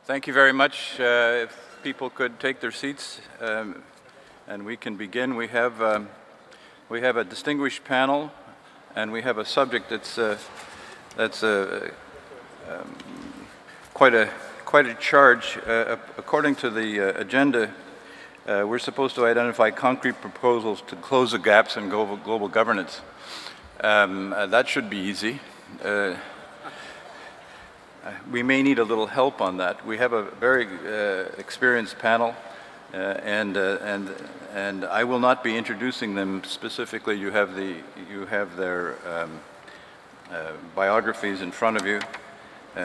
Thank you very much. If people could take their seats and we can begin. We have a distinguished panel, and we have a subject that's quite a charge. According to the agenda, we're supposed to identify concrete proposals to close the gaps in global governance. That should be easy. We may need a little help on that. We have a very experienced panel, and I will not be introducing them specifically. You have their biographies in front of you.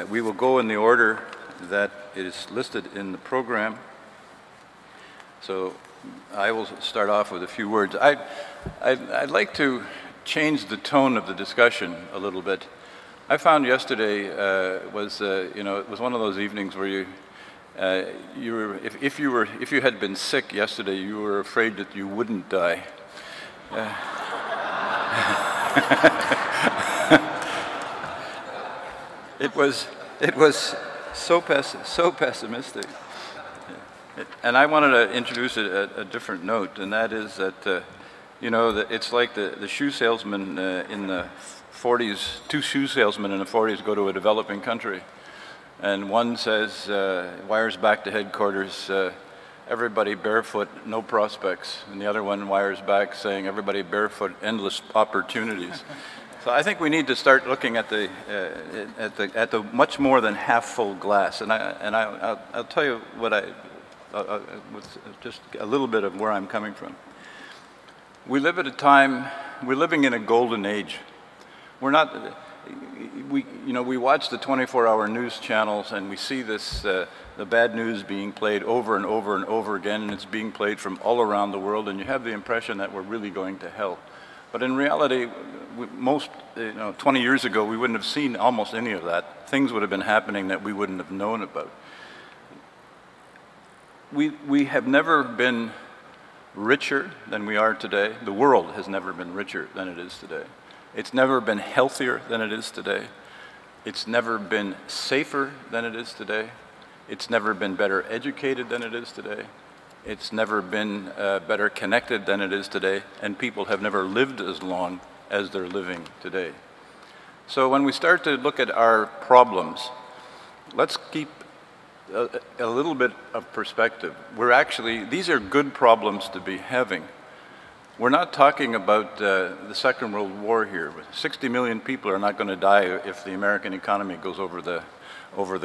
We will go in the order that is listed in the program. So I will start off with a few words. I'd like to change the tone of the discussion a little bit. I found yesterday it was one of those evenings where if you had been sick yesterday, you were afraid that you wouldn't die. It was so pessimistic. And I wanted to introduce a different note, and that is that that it's like the shoe salesman in the 40s. Two shoe salesmen in the 40s go to a developing country, and one says, wires back to headquarters, everybody barefoot, no prospects, and the other one wires back saying, everybody barefoot, endless opportunities. So I think we need to start looking at the much more than half full glass, and I'll tell you what with just a little bit of where I'm coming from. We live at a time, we're living in a golden age. We're not, we watch the 24-hour news channels and we see this, the bad news being played over and over and over again, and it's being played from all around the world, and you have the impression that we're really going to hell. But in reality, 20 years ago, we wouldn't have seen almost any of that. Things would have been happening that we wouldn't have known about. We have never been richer than we are today. The world has never been richer than it is today. It's never been healthier than it is today. It's never been safer than it is today. It's never been better educated than it is today. It's never been better connected than it is today. And people have never lived as long as they're living today. So when we start to look at our problems, let's keep a little bit of perspective. These are good problems to be having. We're not talking about the Second World War here. 60 million people are not going to die if the American economy goes over the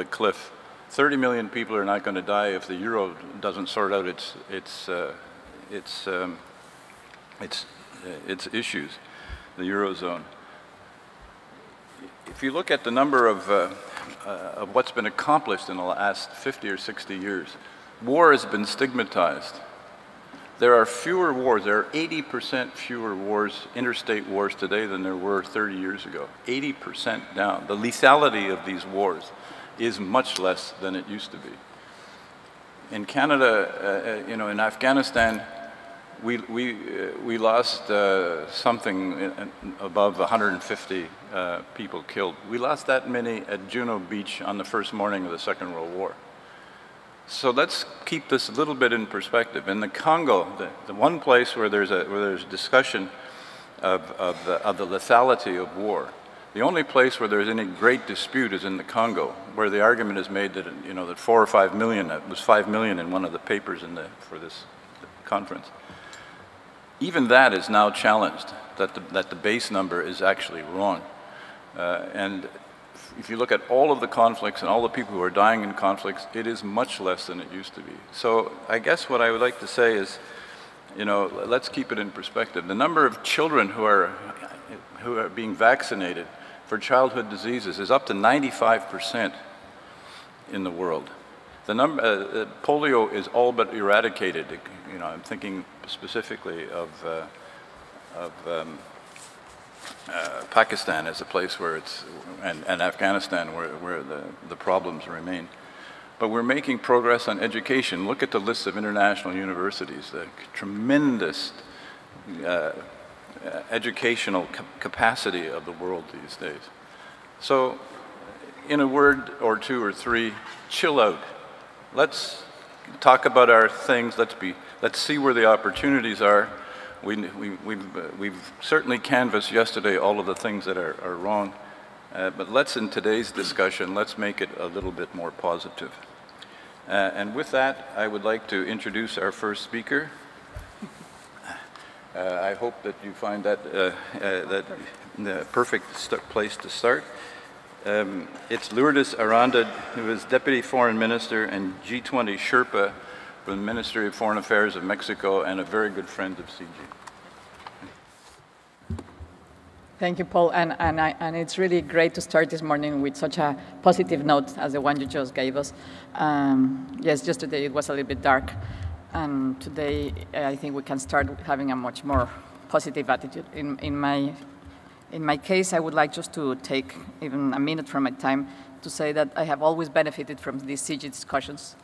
cliff. 30 million people are not going to die if the euro doesn't sort out its issues, the eurozone. If you look at the number of what's been accomplished in the last 50 or 60 years, war has been stigmatized. There are fewer wars. There are 80% fewer wars, interstate wars today than there were 30 years ago. 80% down. The lethality of these wars is much less than it used to be. In Canada, in Afghanistan, we lost something above 150 people killed. We lost that many at Juno Beach on the first morning of the Second World War. So let's keep this a little bit in perspective. In the Congo, the one place where there's discussion of the lethality of war, the only place where there's any great dispute is in the Congo, where the argument is made that that 4 or 5 million, it was 5 million in one of the papers for this conference. Even that is now challenged, that the base number is actually wrong. And if you look at all of the conflicts and all the people who are dying in conflicts, it is much less than it used to be. So I guess what I would like to say is, let's keep it in perspective. The number of children who are being vaccinated for childhood diseases is up to 95% in the world. The polio is all but eradicated. I'm thinking specifically of Pakistan as a place where and Afghanistan where the problems remain. But we're making progress on education. Look at the list of international universities, the tremendous educational capacity of the world these days. So in a word or two or three, chill out. let's talk about our things. Let's see where the opportunities are. We've certainly canvassed yesterday all of the things that are wrong, but let's, in today's discussion, let's make it a little bit more positive. And with that, I would like to introduce our first speaker. I hope that you find that the perfect place to start. It's Lourdes Aranda, who is Deputy Foreign Minister and G20 Sherpa for the Ministry of Foreign Affairs of Mexico and a very good friend of CIGI. Thank you, Paul, and it's really great to start this morning with such a positive note as the one you just gave us. Yes, yesterday it was a little bit dark, and today I think we can start having a much more positive attitude. In my case, I would like just to take even a minute from my time to say that I have always benefited from these CIGI discussions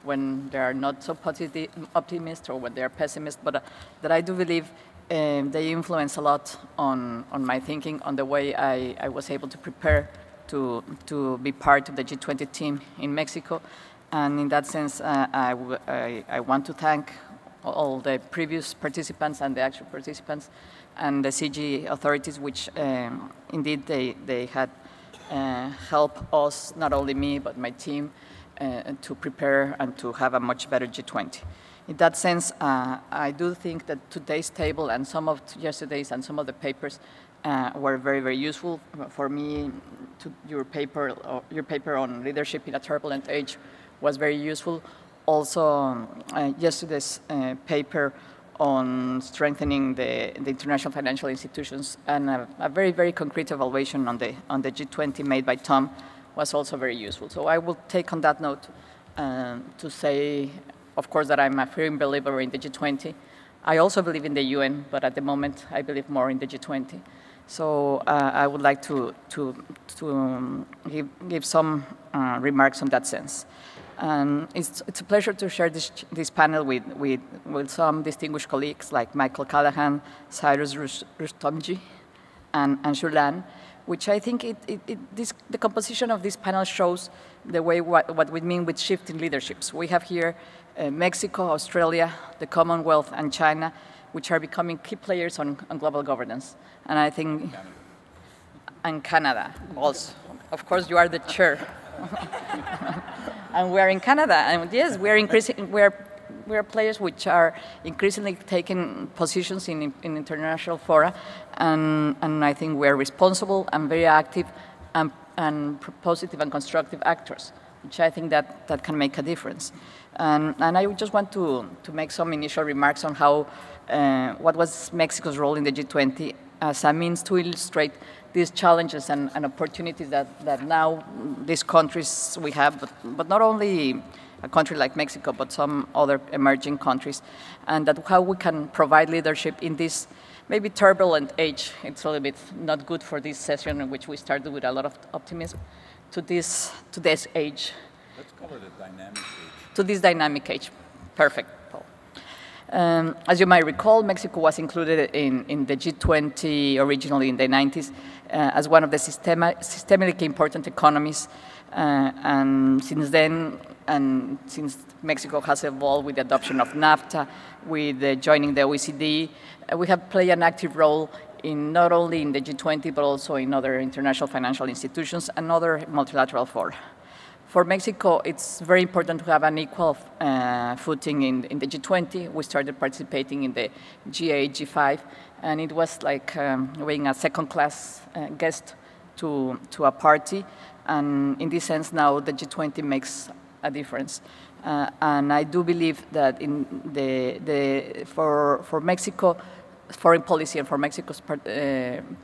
when they are not so positive, optimist, or when they are pessimist, but that I do believe they influence a lot on my thinking, on the way I was able to prepare to be part of the G20 team in Mexico. And in that sense, I want to thank all the previous participants and the actual participants and the CIGI authorities, which indeed they had helped us, not only me, but my team, to prepare and to have a much better G20. In that sense, I do think that today's table and some of yesterday's and some of the papers were very, very useful. For me, your paper on leadership in a turbulent age was very useful. Also, yesterday's paper on strengthening the international financial institutions and a very, very concrete evaluation on the G20 made by Tom was also very useful. So I will take on that note to say, of course, that I'm a firm believer in the G20. I also believe in the UN, but at the moment I believe more in the G20. So I would like to give some remarks on that sense. And it's a pleasure to share this panel with some distinguished colleagues like Michael Callahan, CYRUS, RUSTOMJEE, and Shulan, which I think the composition of this panel shows the way what we mean with shifting leaderships. We have here Mexico, Australia, the Commonwealth, and China, which are becoming key players on global governance. And I think, and Canada also. Of course, you are the chair. And we are in Canada, and yes, we are increasing. We are players which are increasingly taking positions in international fora, and I think we are responsible and very active and positive and constructive actors, which I think that can make a difference. And I just want to make some initial remarks on how what was Mexico's role in the G20 as a means to illustrate these challenges and opportunities that now these countries we have, but not only a country like Mexico, but some other emerging countries, and that how we can provide leadership in this maybe turbulent age. It's a little bit not good for this session in which we started with a lot of optimism to this age. Let's call it a dynamic age. To this dynamic age. Perfect, Paul. As you might recall, Mexico was included in the G20 originally in the 90s as one of the systemically important economies. And since then, and since Mexico has evolved with the adoption of NAFTA, with joining the OECD, we have played an active role in not only in the G20, but also in other international financial institutions and other multilateral fora. For Mexico, it's very important to have an equal footing in the G20. We started participating in the G8, G5, and it was like being a second-class guest to a party. And in this sense, now the G20 makes a difference. And I do believe that in for Mexico, foreign policy and for Mexico's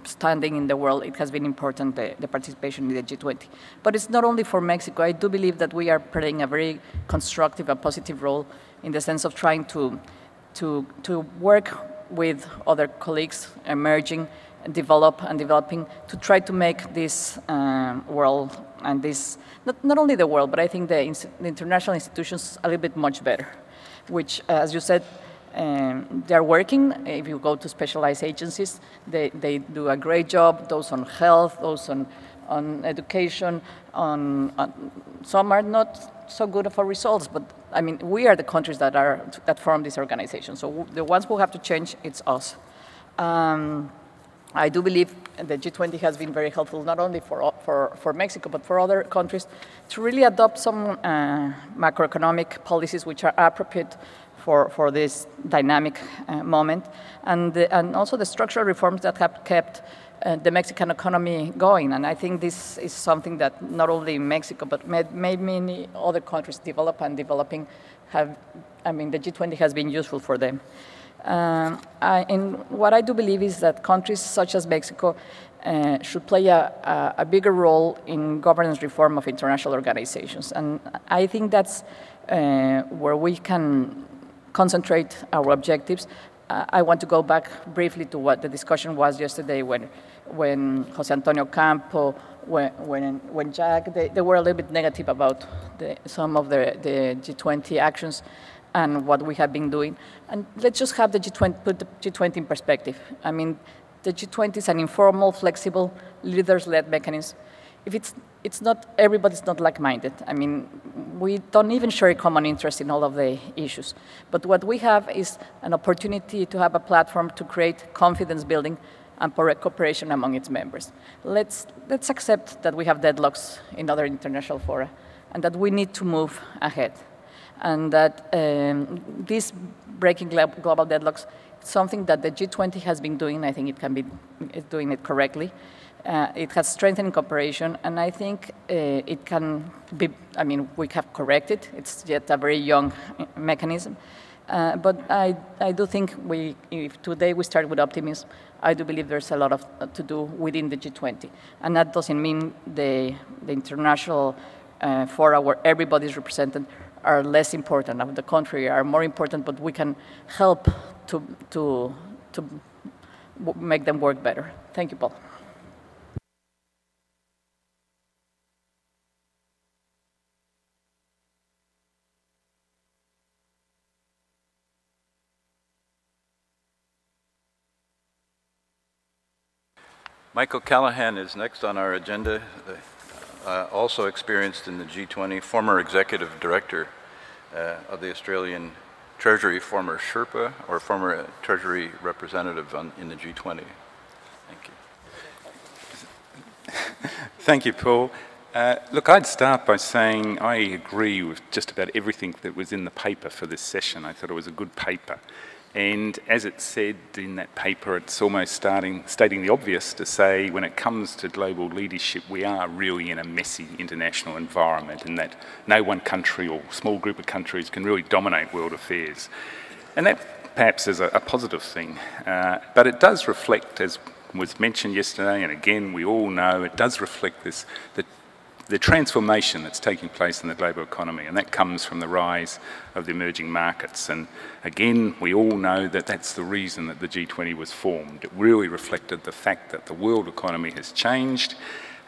standing in the world, it has been important, the participation in the G20. But it's not only for Mexico. I do believe that we are playing a very constructive and positive role in the sense of trying to work with other colleagues emerging, developing, to try to make this world and this, not only the world, but I think the international institutions a little bit much better, which, as you said, they're working. If you go to specialized agencies, they do a great job, those on health, those on education, on some are not so good for results, but I mean, we are the countries that form this organization. So the ones who have to change, it's us. I do believe the G20 has been very helpful, not only for Mexico, but for other countries, to really adopt some macroeconomic policies which are appropriate for this dynamic moment, and also the structural reforms that have kept the Mexican economy going. And I think this is something that not only Mexico, but many other countries developing have, I mean, the G20 has been useful for them. And what I do believe is that countries such as Mexico should play a bigger role in governance reform of international organizations. And I think that's where we can concentrate our objectives. I want to go back briefly to what the discussion was yesterday when Jose Antonio Campo, when Jack, they were a little bit negative about some of the G20 actions and what we have been doing. And let's just have the G20, put the G20 in perspective. I mean, the G20 is an informal, flexible, leaders-led mechanism. If it's not, everybody's not like-minded. I mean, we don't even share a common interest in all of the issues. But what we have is an opportunity to have a platform to create confidence building and cooperation among its members. Let's accept that we have deadlocks in other international fora and that we need to move ahead. And that this breaking global deadlocks is something that the G20 has been doing. I think it's doing it correctly. It has strengthened cooperation, and I think it can be, I mean, we have corrected. It's yet a very young mechanism. But I do think if today we start with optimism, I do believe there's a lot to do within the G20. And that doesn't mean the international fora where everybody's represented are less important, of the country are more important, but we can help to make them work better. Thank you, Paul. Michael Callahan is next on our agenda, also experienced in the G20, former executive director of the Australian Treasury, former SHERPA, or former Treasury representative in the G20. Thank you. Thank you, Paul. Look, I'd start by saying I agree with just about everything that was in the paper for this session. I thought it was a good paper. And as it said in that paper, it's almost stating the obvious to say when it comes to global leadership, we are really in a messy international environment in that no one country or small group of countries can really dominate world affairs. And that perhaps is a positive thing. But it does reflect, as was mentioned yesterday, and again, we all know, it does reflect the transformation that's taking place in the global economy, and that comes from the rise of the emerging markets. And again, we all know that that's the reason that the G20 was formed. It really reflected the fact that the world economy has changed,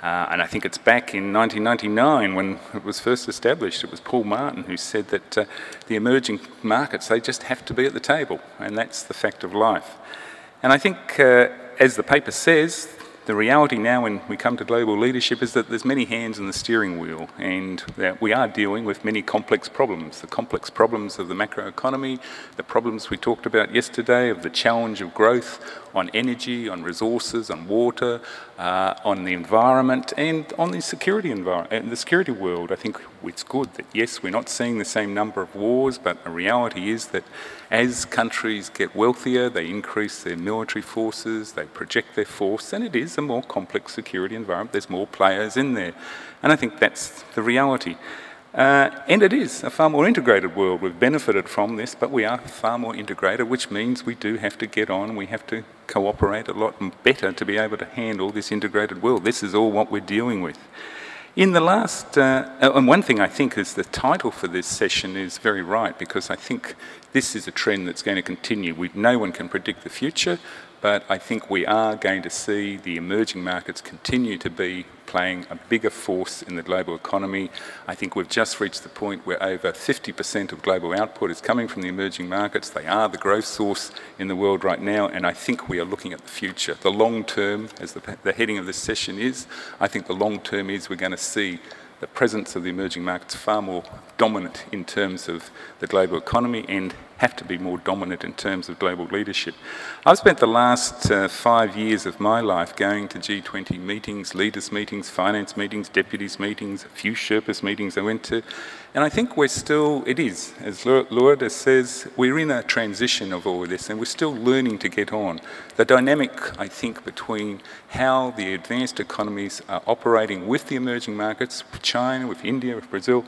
and I think it's back in 1999 when it was first established. It was Paul Martin who said that the emerging markets, they just have to be at the table, and that's the fact of life. And I think, as the paper says, the reality now when we come to global leadership is that there's many hands in the steering wheel, and that we are dealing with many complex problems. The complex problems of the macroeconomy, the problems we talked about yesterday of the challenge of growth on energy, on resources, on water, on the environment, and on the security environment, the security world. I think it's good that, yes, we're not seeing the same number of wars, but a reality is that as countries get wealthier, they increase their military forces, they project their force, and it is a more complex security environment. There's more players in there. And I think that's the reality. And it is a far more integrated world. We've benefited from this, but we are far more integrated, which means we do have to get on, we have to cooperate a lot better to be able to handle this integrated world. This is all what we're dealing with. In the last, and one thing I think is the title for this session is very right, because I think this is a trend that's going to continue. No one can predict the future, but I think we are going to see the emerging markets continue to be playing a bigger force in the global economy. I think we've just reached the point where over 50% of global output is coming from the emerging markets. They are the growth source in the world right now, and I think we are looking at the future. The long term, as the heading of this session is, I think the long term is we're going to see the presence of the emerging markets far more dominant in terms of the global economy and have to be more dominant in terms of global leadership. I've spent the last 5 years of my life going to G20 meetings, leaders meetings, finance meetings, deputies meetings, a few SHERPAs meetings I went to, and I think we're still, it is, as Lourdes says, we're in a transition of all of this and we're still learning to get on. The dynamic, I think, between how the advanced economies are operating with the emerging markets, with China, with India, with Brazil,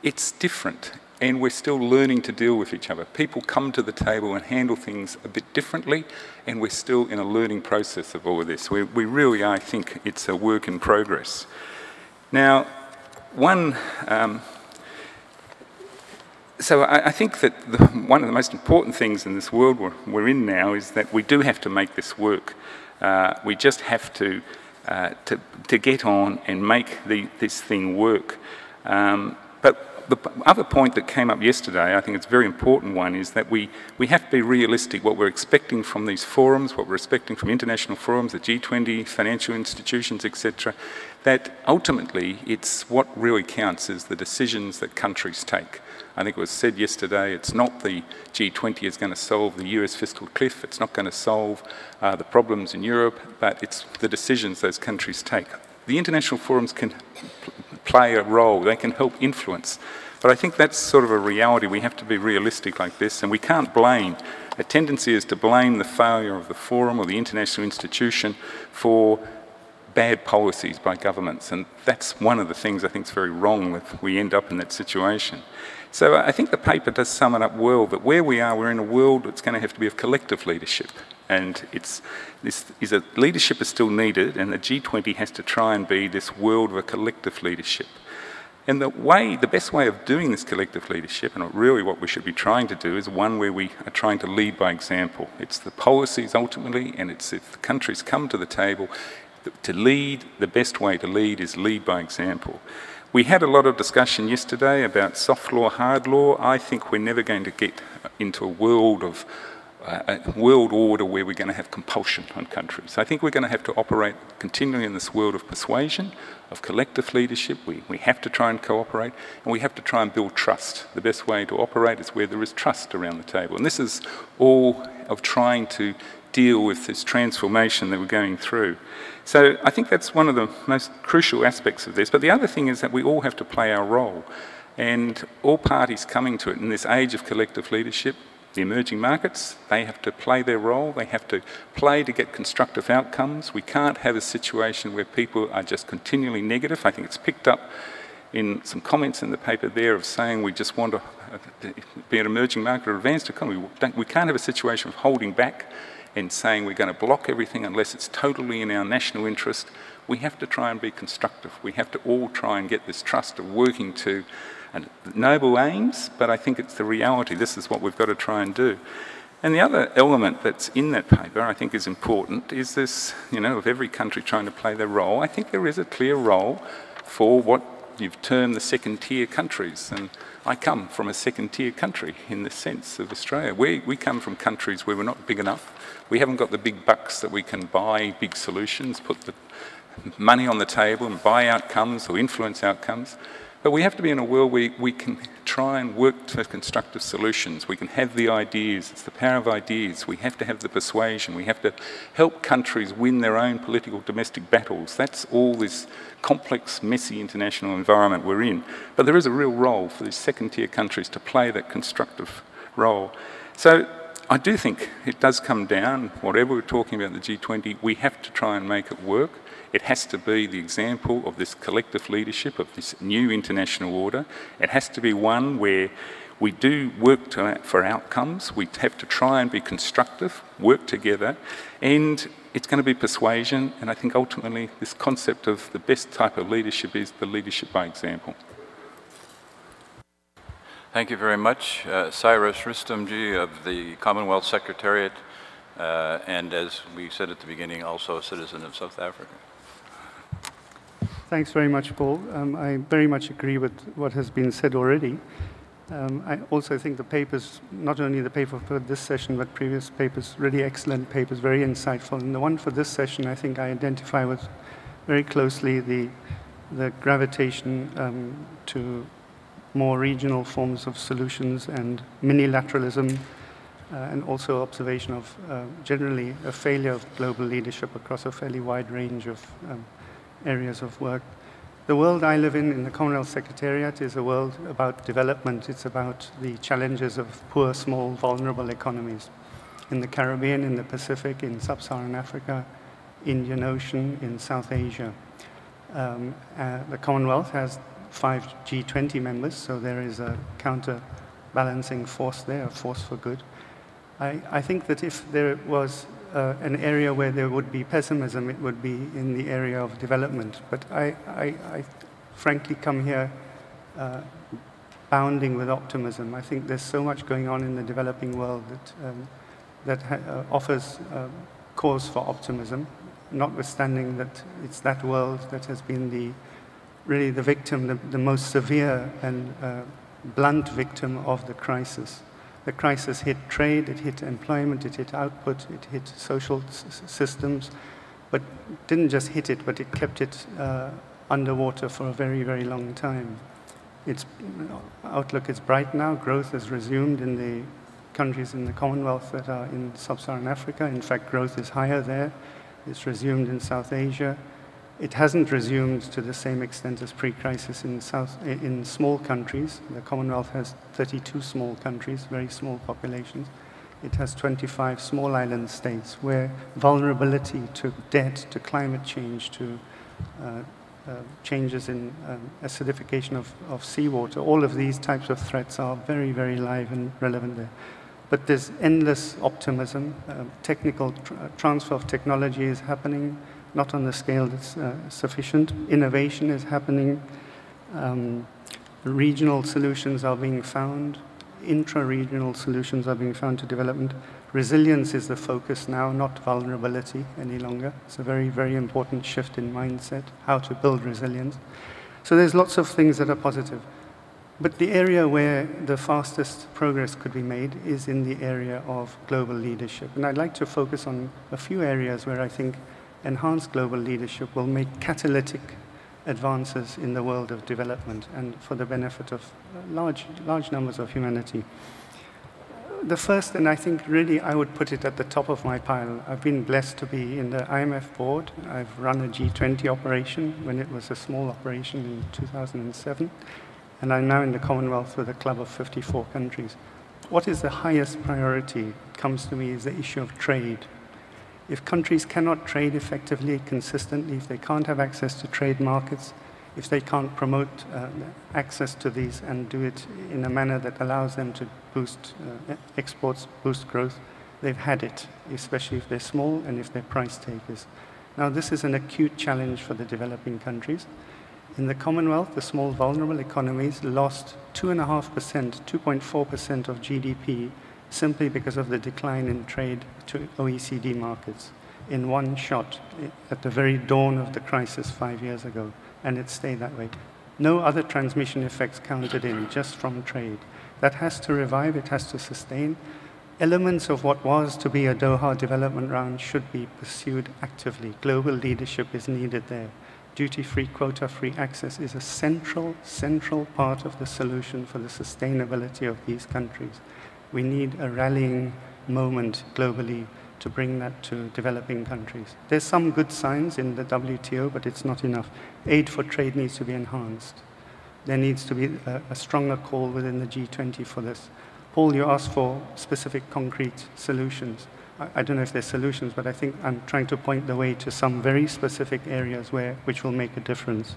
it's different. And we're still learning to deal with each other. People come to the table and handle things a bit differently, and we're still in a learning process of all of this. We really are, I think it's a work in progress. Now, so I think that one of the most important things in this world we're in now is that we do have to make this work. We just have to get on and make this thing work. But the other point that came up yesterday, I think it's a very important one, is that we have to be realistic. What we're expecting from these forums, what we're expecting from international forums, the G20, financial institutions, etc., that ultimately it's what really counts is the decisions that countries take. I think it was said yesterday, it's not the G20 is going to solve the US fiscal cliff, it's not going to solve the problems in Europe, but it's the decisions those countries take. The international forums can play a role, they can help influence. But I think that's sort of a reality. We have to be realistic like this, and we can't blame. A tendency is to blame the failure of the forum or the international institution for bad policies by governments, and that's one of the things I think is very wrong if we end up in that situation. So I think the paper does sum it up well, that where we are, we're in a world that's going to have to be of collective leadership. And leadership is still needed, and the G20 has to try and be this world of a collective leadership. And the best way of doing this collective leadership, and really what we should be trying to do, is one where we are trying to lead by example. It's the policies ultimately, and it's if the countries come to the table to lead, the best way to lead is lead by example. We had a lot of discussion yesterday about soft law, hard law. I think we're never going to get into a world order where we're going to have compulsion on countries. I think we're going to have to operate continually in this world of persuasion, of collective leadership. We have to try and cooperate, and we have to try and build trust. The best way to operate is where there is trust around the table. And this is all of trying to deal with this transformation that we're going through. So I think that's one of the most crucial aspects of this. But the other thing is that we all have to play our role. And all parties coming to it in this age of collective leadership, the emerging markets, they have to play their role. They have to play to get constructive outcomes. We can't have a situation where people are just continually negative. I think it's picked up in some comments in the paper there of saying we just want to be an emerging market or advanced economy. We can't have a situation of holding back and saying we're going to block everything unless it's totally in our national interest. We have to try and be constructive. We have to all try and get this trust of working to noble aims, but I think it's the reality. This is what we've got to try and do. And the other element that's in that paper I think is important is this, of every country trying to play their role. I think there is a clear role for what you've termed the second-tier countries. And I come from a second-tier country in the sense of Australia. We come from countries where we're not big enough. We haven't got the big bucks that we can buy big solutions, put the money on the table and buy outcomes or influence outcomes. But we have to be in a world where we can try and work to constructive solutions. We can have the ideas. It's the power of ideas. We have to have the persuasion. We have to help countries win their own political domestic battles. That's all this complex, messy international environment we're in. But there is a real role for these second-tier countries to play that constructive role. So I do think it does come down, whatever we're talking about in the G20, we have to try and make it work. It has to be the example of this collective leadership, of this new international order. It has to be one where we do work for outcomes. We have to try and be constructive, work together, and it's going to be persuasion. And I think ultimately this concept of the best type of leadership is the leadership by example. Thank you very much. CYRUS RUSTOMJEE of the Commonwealth Secretariat, and as we said at the beginning, also a citizen of South Africa. Thanks very much, Paul. I very much agree with what has been said already. I also think the papers, not only the paper for this session, but previous papers, really excellent papers, very insightful. And the one for this session, I think I identify with very closely the the gravitation to more regional forms of solutions and minilateralism, and also observation of generally a failure of global leadership across a fairly wide range of areas of work. The world I live in the Commonwealth Secretariat, is a world about development. It's about the challenges of poor, small, vulnerable economies in the Caribbean, in the Pacific, in Sub-Saharan Africa, Indian Ocean, in South Asia. The Commonwealth has 5 G20 members, so there is a counterbalancing force there, a force for good. I think that if there was an area where there would be pessimism, it would be in the area of development. But I frankly come here bounding with optimism. I think there's so much going on in the developing world that offers cause for optimism, notwithstanding that it's that world that has been really the victim, the most severe and blunt victim of the crisis. The crisis hit trade, it hit employment, it hit output, it hit social systems, but didn't just hit it, but it kept it underwater for a very, very long time. Its outlook is bright now. Growth has resumed in the countries in the Commonwealth that are in Sub-Saharan Africa. In fact, growth is higher there. It's resumed in South Asia. It hasn't resumed to the same extent as pre-crisis in small countries. The Commonwealth has 32 small countries, very small populations. It has 25 small island states where vulnerability to debt, to climate change, to changes in acidification of seawater, all of these types of threats are very, very live and relevant there. But there's endless optimism. Technical transfer of technology is happening, not on the scale that's sufficient. Innovation is happening. Regional solutions are being found. Intra-regional solutions are being found to development. Resilience is the focus now, not vulnerability any longer. It's a very, very important shift in mindset, how to build resilience. So there's lots of things that are positive. But the area where the fastest progress could be made is in the area of global leadership. And I'd like to focus on a few areas where I think enhanced global leadership will make catalytic advances in the world of development and for the benefit of large numbers of humanity. The first, and I think really I would put it at the top of my pile, I've been blessed to be in the IMF board. I've run a G20 operation when it was a small operation in 2007. And I'm now in the Commonwealth with a club of 54 countries. What is the highest priority, comes to me, is the issue of trade. If countries cannot trade effectively, consistently, if they can't have access to trade markets, if they can't promote access to these and do it in a manner that allows them to boost exports, boost growth, they've had it, especially if they're small and if they're price takers. Now, this is an acute challenge for the developing countries. In the Commonwealth, the small vulnerable economies lost 2.5%, 2.4% of GDP simply because of the decline in trade to OECD markets in one shot at the very dawn of the crisis 5 years ago, and it stayed that way. No other transmission effects counted in, just from trade. That has to revive, it has to sustain. Elements of what was to be a Doha development round should be pursued actively. Global leadership is needed there. Duty-free, quota-free access is a central part of the solution for the sustainability of these countries. We need a rallying moment globally to bring that to developing countries. There's some good signs in the WTO, but it's not enough. Aid for trade needs to be enhanced. There needs to be a stronger call within the G20 for this. Paul, you asked for specific concrete solutions. I don't know if there's solutions, but I think I'm trying to point the way to some very specific areas which will make a difference.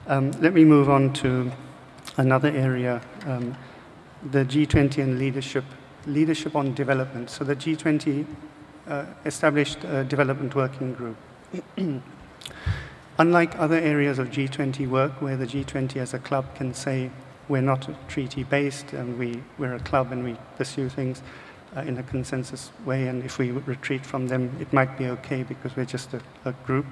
Let me move on to another area, the G20 and leadership on development. So the G20 established a development working group. Unlike other areas of G20 work, where the G20 as a club can say, we're not treaty-based, and we're a club and we pursue things in a consensus way, and if we retreat from them, it might be okay because we're just a group.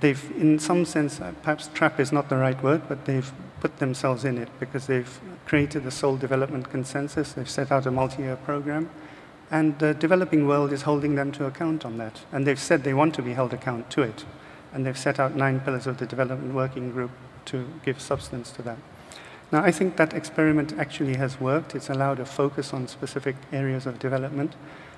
They've, in some sense, perhaps trap is not the right word, but they've put themselves in it because they've created a sole development consensus, they've set out a multi-year program, and the developing world is holding them to account on that. And they've said they want to be held account to it. And they've set out 9 pillars of the development working group to give substance to that. Now, I think that experiment actually has worked. It's allowed a focus on specific areas of development.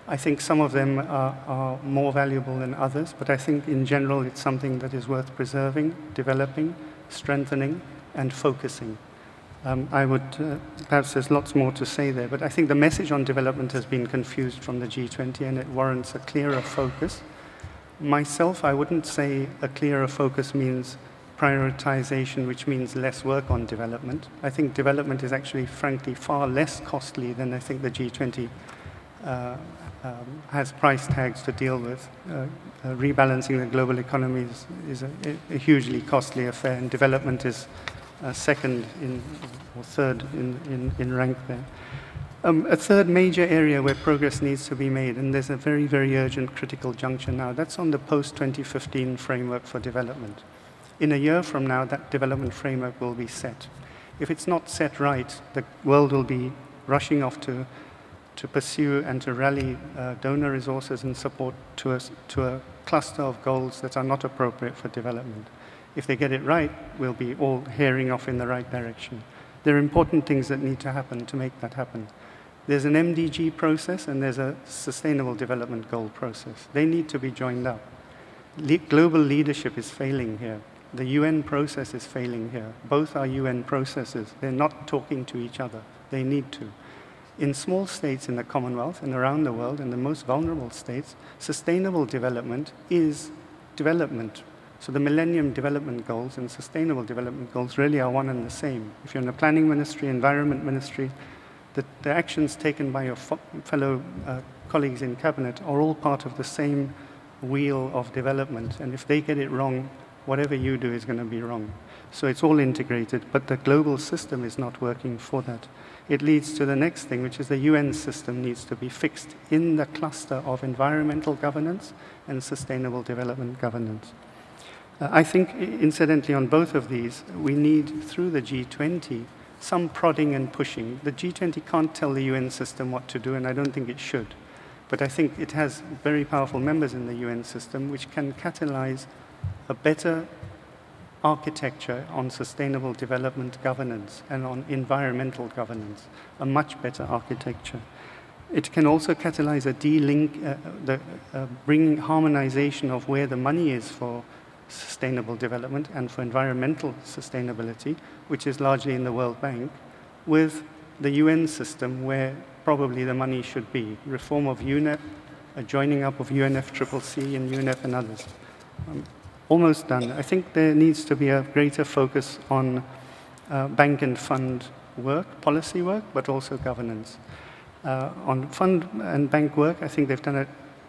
I think some of them are more valuable than others, but I think in general it's something that is worth preserving, developing, strengthening, and focusing. I would, perhaps there's lots more to say there, but I think the message on development has been confused from the G20 and it warrants a clearer focus. Myself, I wouldn't say a clearer focus means prioritization, which means less work on development. I think development is actually, frankly, far less costly than I think the G20 has price tags to deal with. Rebalancing the global economy is a hugely costly affair, and development is second or third in rank there. A third major area where progress needs to be made, and there's a very, very urgent critical juncture now, that's on the post-2015 framework for development. In a year from now, that development framework will be set. If it's not set right, the world will be rushing off to pursue and to rally donor resources and support to a cluster of goals that are not appropriate for development. If they get it right, we'll be all herring off in the right direction. There are important things that need to happen to make that happen. There's an MDG process and there's a Sustainable Development Goal process. They need to be joined up. Global leadership is failing here. The UN process is failing here. Both are UN processes. They're not talking to each other. They need to. In small states in the Commonwealth and around the world, in the most vulnerable states, sustainable development is development. So the Millennium Development Goals and Sustainable Development Goals really are one and the same. If you're in the Planning Ministry, Environment Ministry, the actions taken by your fellow colleagues in Cabinet are all part of the same wheel of development. And if they get it wrong, whatever you do is going to be wrong. So it's all integrated, but the global system is not working for that. It leads to the next thing, which is the UN system needs to be fixed in the cluster of environmental governance and sustainable development governance. I think, incidentally, on both of these, we need, through the G20, some prodding and pushing. The G20 can't tell the UN system what to do, and I don't think it should. But I think it has very powerful members in the UN system which can catalyze a better architecture on sustainable development governance and on environmental governance, a much better architecture. It can also catalyze a bringing harmonization of where the money is for sustainable development and for environmental sustainability, which is largely in the World Bank, with the UN system where probably the money should be. Reform of UNEP, a joining up of UNFCCC and UNEP and others. Almost done. I think there needs to be a greater focus on bank and fund work, policy work, but also governance. On fund and bank work, I think they've done a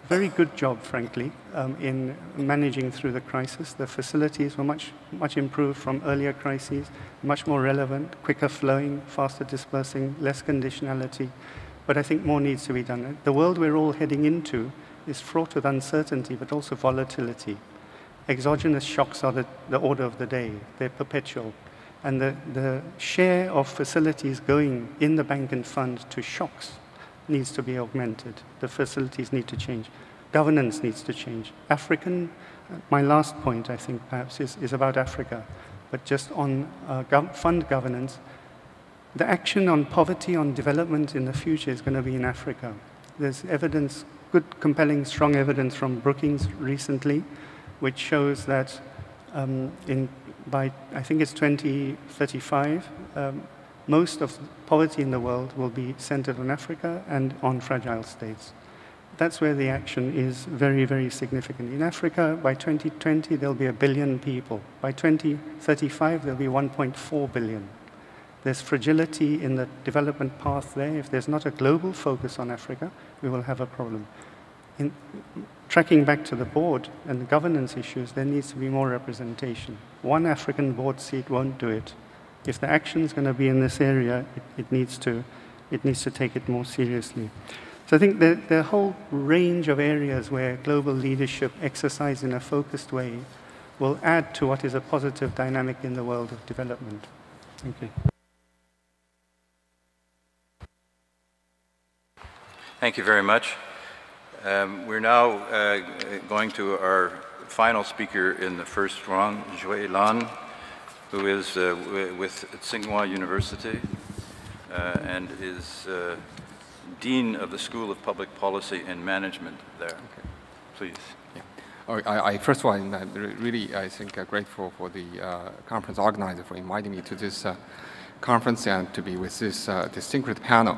very good job, frankly, in managing through the crisis. The facilities were much improved from earlier crises, much more relevant, quicker flowing, faster dispersing, less conditionality. But I think more needs to be done. The world we're all heading into is fraught with uncertainty, but also volatility. Exogenous shocks are the order of the day. They're perpetual. And the share of facilities going in the bank and fund to shocks needs to be augmented. The facilities need to change. Governance needs to change. My last point, I think, perhaps, is about Africa. But just on fund governance, the action on poverty, on development in the future is going to be in Africa. There's evidence, good, compelling, strong evidence from Brookings recently, which shows that by, I think it's 2035, most of poverty in the world will be centered on Africa and on fragile states. That's where the action is very, very significant. In Africa, by 2020, there'll be 1 billion people. By 2035, there'll be 1.4 billion. There's fragility in the development path there. If there's not a global focus on Africa, we will have a problem. In tracking back to the board and the governance issues, there needs to be more representation. One African board seat won't do it. If the action is going to be in this area, it needs to take it more seriously. So I think there are a whole range of areas where global leadership exercised in a focused way will add to what is a positive dynamic in the world of development. Thank you. Thank you very much. We're now going to our final speaker in the first round, Jue Lan, who is with Tsinghua University and is Dean of the School of Public Policy and Management there. Okay. Please. Yeah. First of all, I'm really, I think, grateful for the conference organizer for inviting me to this conference and to be with this distinguished panel.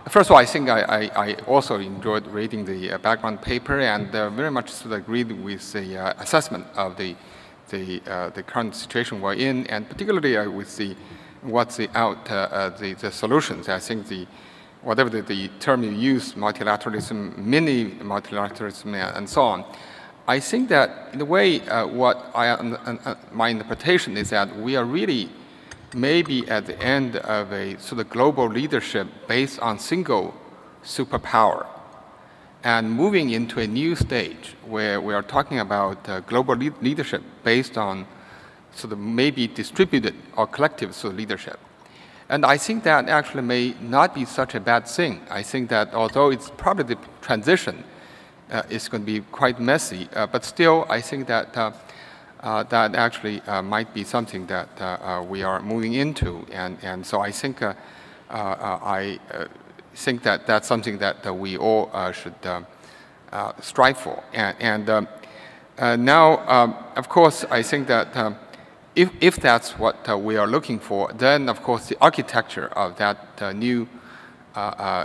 First of all, I think I also enjoyed reading the background paper and very much sort of agreed with the assessment of the current situation we're in, and particularly with the solutions. I think whatever the term you use, multilateralism, mini multilateralism, and so on. I think that in a way, my interpretation is that we are really maybe at the end of a sort of global leadership based on single superpower and moving into a new stage where we are talking about global leadership based on sort of maybe distributed or collective sort of leadership. And I think that actually may not be such a bad thing. I think that although it's probably the transition is going to be quite messy, but still I think that that actually might be something that we are moving into, and so I think that that's something that we all should strive for. And now, of course, I think that if that's what we are looking for, then of course the architecture of that new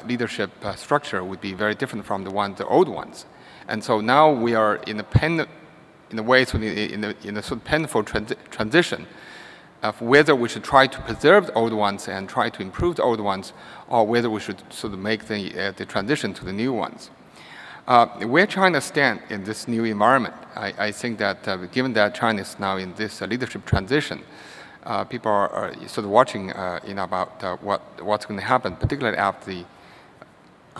leadership structure would be very different from the old ones. And so now we are in a way, in a sort of painful transition of whether we should try to preserve the old ones and try to improve the old ones, or whether we should sort of make the transition to the new ones. Where China stands in this new environment, I think that given that China is now in this leadership transition, people are sort of watching about what's going to happen, particularly after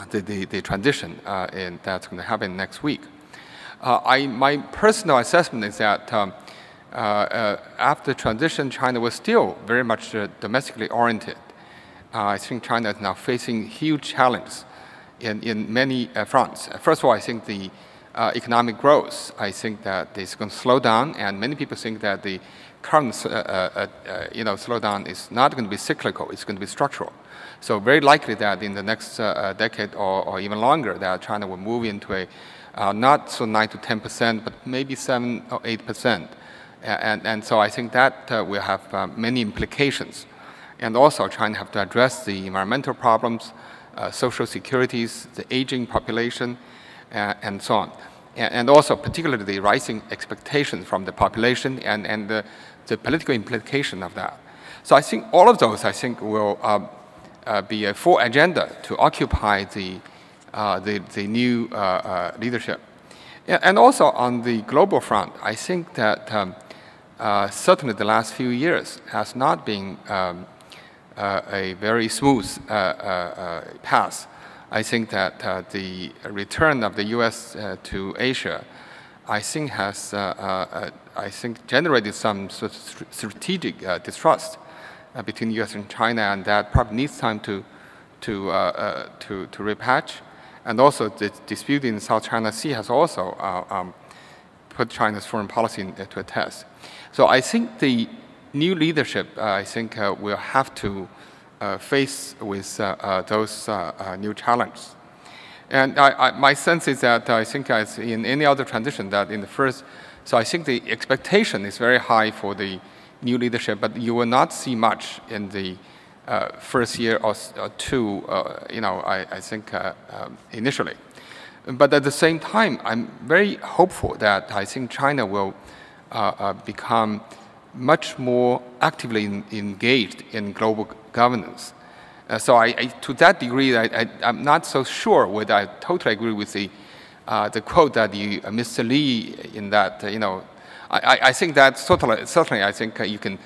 the transition, and that's going to happen next week. My personal assessment is that after transition, China was still very much domestically oriented. I think China is now facing huge challenges in many fronts. First of all, I think the economic growth, I think that is going to slow down, and many people think that the current slowdown is not going to be cyclical, it's going to be structural. So very likely that in the next decade or even longer, that China will move into a not so 9 to 10%, but maybe 7 or 8%. And so I think that will have many implications. And also China have to address the environmental problems, social securities, the aging population, and so on. And also particularly the rising expectations from the population and the political implication of that. So I think all of those, I think, will be a full agenda to occupy the new leadership. And also on the global front, I think that certainly the last few years has not been a very smooth path. I think that the return of the U.S. to Asia, I think has generated some sort of strategic distrust between U.S. and China, and that probably needs time to repatch. And also the dispute in the South China Sea has also put China's foreign policy to a test. So I think the new leadership, I think, will have to face with those new challenges. And my sense is that I think as in any other transition that in the first, so I think the expectation is very high for the new leadership, but you will not see much in the first year or two, I think initially. But at the same time, I'm very hopeful that I think China will become much more actively engaged in global governance. So to that degree, I'm not so sure whether I totally agree with the quote that Mr. Lee in that, I think that certainly I think you can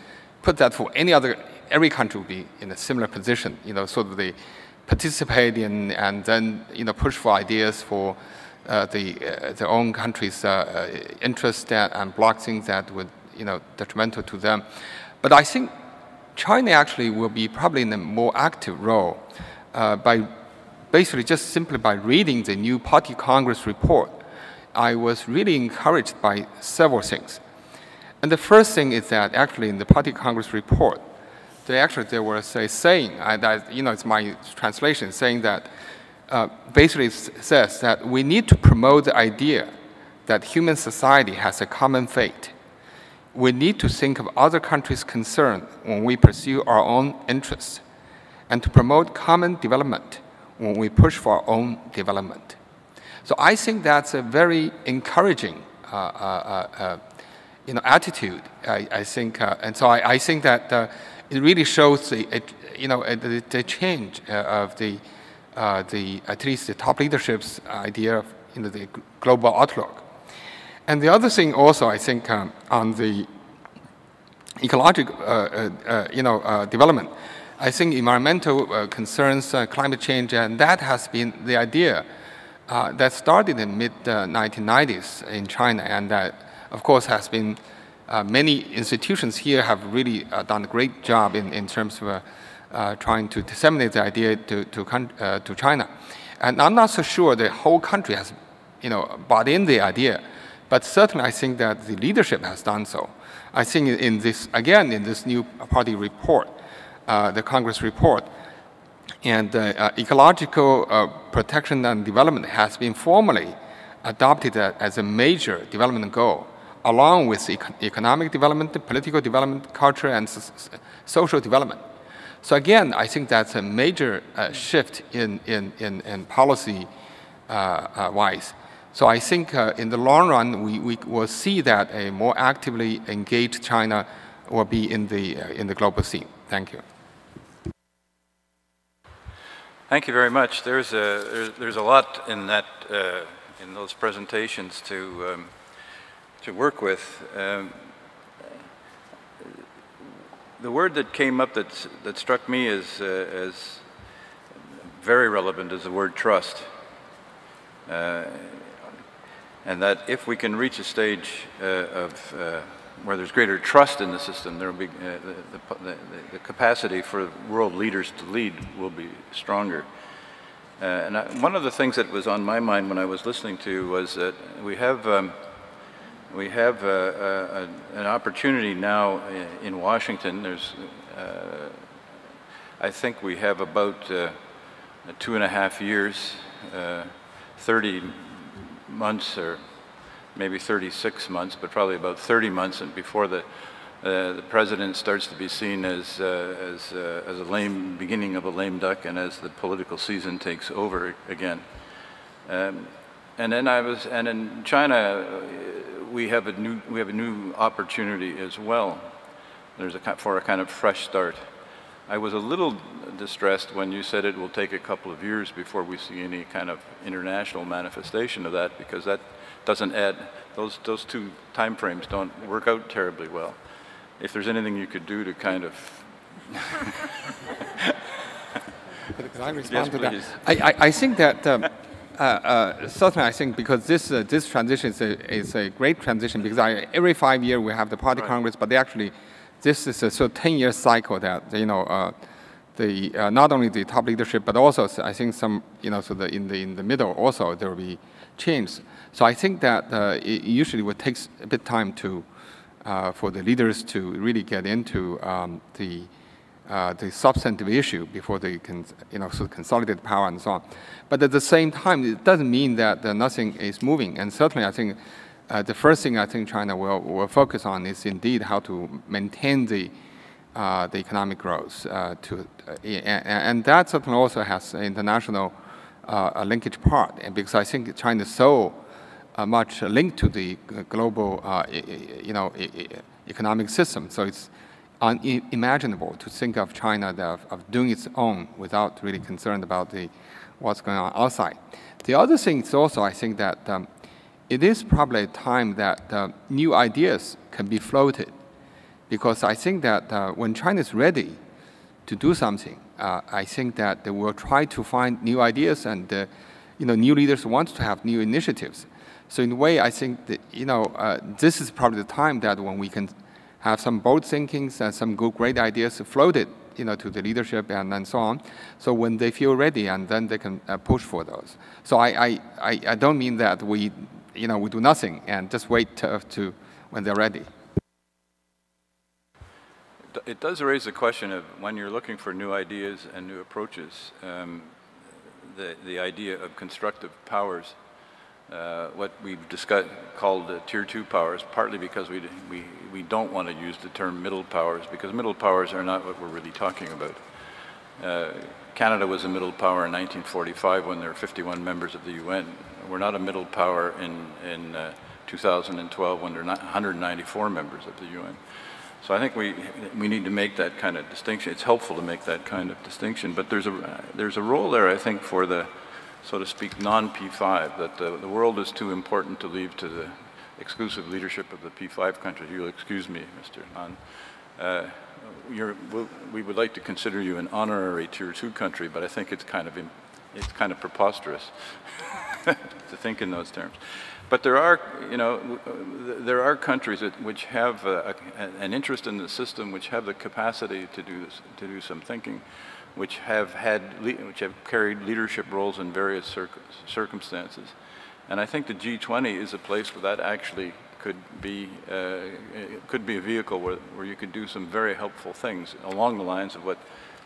put that for every country will be in a similar position, sort of they participate in and then, push for ideas for their own country's interest and block things that would, detrimental to them. But I think China actually will be probably in a more active role by basically just simply by reading the new Party Congress report I was really encouraged by several things. And the first thing is that actually in the Party Congress report, there was a saying, it's my translation, saying that basically says that we need to promote the idea that human society has a common fate. We need to think of other countries' concern when we pursue our own interests, and to promote common development when we push for our own development. So I think that's a very encouraging attitude. I think, and so I think that it really shows the change of at least the top leadership's idea of the global outlook. And the other thing also, I think, on the ecological development, I think environmental concerns, climate change, and that has been the idea that started in mid-1990s in China, and that, of course, has been many institutions here have really done a great job in terms of trying to disseminate the idea to China. And I'm not so sure the whole country has, bought in the idea, but certainly I think that the leadership has done so. I think in this new party report, the Congress report, and ecological protection and development has been formally adopted as a major development goal, along with economic development, political development, culture, and social development. So again, I think that's a major shift in policy wise. So I think in the long run, we will see that a more actively engaged China will be in the global scene. Thank you. Thank you very much. There's a lot in that in those presentations to work with. The word that came up that struck me as very relevant is the word trust. And that if we can reach a stage where there's greater trust in the system, there will be the capacity for world leaders to lead will be stronger. One of the things that was on my mind when I was listening to was that we have an opportunity now in Washington. There's, I think we have about 2.5 years, 30 months, or maybe 36 months, but probably about 30 months, and before the president starts to be seen as a beginning of a lame duck, and as the political season takes over again. And in China, we have a new opportunity as well. For a kind of fresh start. I was a little distressed when you said it will take a couple of years before we see any kind of international manifestation of that, because that doesn't add, those two time frames don't work out terribly well. If there's anything you could do to kind of Can I respond to that? I think that certainly I think because this transition is a great transition, because every 5 years we have the Party Congress, but this is a 10-year cycle that not only the top leadership, but also I think some in the middle also there will be change. So I think that it usually would take a bit time for the leaders to really get into the substantive issue before they can consolidate power and so on. But at the same time, it doesn't mean that nothing is moving. And certainly, I think the first thing I think China will focus on is indeed how to maintain the economic growth. And that certainly also has an international linkage part, and because I think China is so much linked to the global economic system. So it's unimaginable to think of China of doing its own without really concerned about what's going on outside. The other thing is also, I think that it is probably a time that new ideas can be floated, because I think that when China is ready to do something, I think that they will try to find new ideas, and new leaders want to have new initiatives. So in a way, I think that this is probably the time that when we can have some bold thinkings and some great ideas floated, to the leadership and so on. So when they feel ready, and then they can push for those. So I don't mean that we you know, we do nothing and just wait to when they're ready. It does raise the question of when you're looking for new ideas and new approaches, the idea of constructive powers, what we've discussed called tier 2 powers, partly because we don't want to use the term middle powers, because middle powers are not what we're really talking about. Canada was a middle power in 1945 when there were 51 members of the UN. We're not a middle power in 2012 when there are 194 members of the UN. So I think we need to make that kind of distinction. It's helpful to make that kind of distinction, but there's a role there, I think, for the, so to speak, non-P5, that the world is too important to leave to the exclusive leadership of the P5 countries. You'll excuse me, Mr. Nan. We would like to consider you an honorary tier 2 country, but I think it's kind of preposterous to think in those terms. But there are, you know, there are countries which have an interest in the system, which have the capacity to do some thinking, which have carried leadership roles in various circumstances, and I think the G20 is a place where that actually could be a vehicle where you could do some very helpful things along the lines of what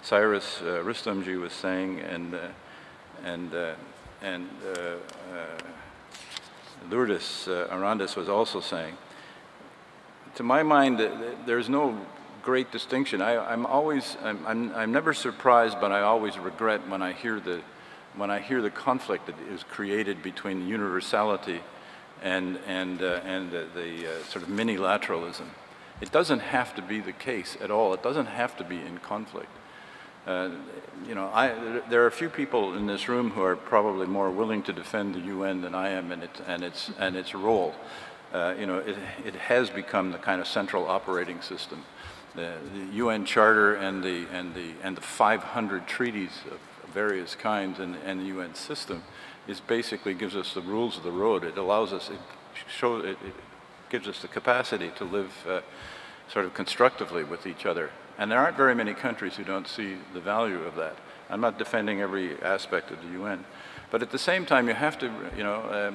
CYRUS, RUSTOMJEE was saying, and LOURDES, ARANDA was also saying. To my mind, there's no great distinction. I'm never surprised, but I always regret when I hear the conflict that is created between universality and the sort of mini-lateralism. It doesn't have to be the case at all. It doesn't have to be in conflict. You know, there are a few people in this room who are probably more willing to defend the UN than I am and its role. You know, it has become the kind of central operating system. The UN Charter and the 500 treaties of various kinds and the UN system basically gives us the rules of the road. It allows us, it gives us the capacity to live sort of constructively with each other. And there aren't very many countries who don't see the value of that. I'm not defending every aspect of the UN. But at the same time, you have to, you know,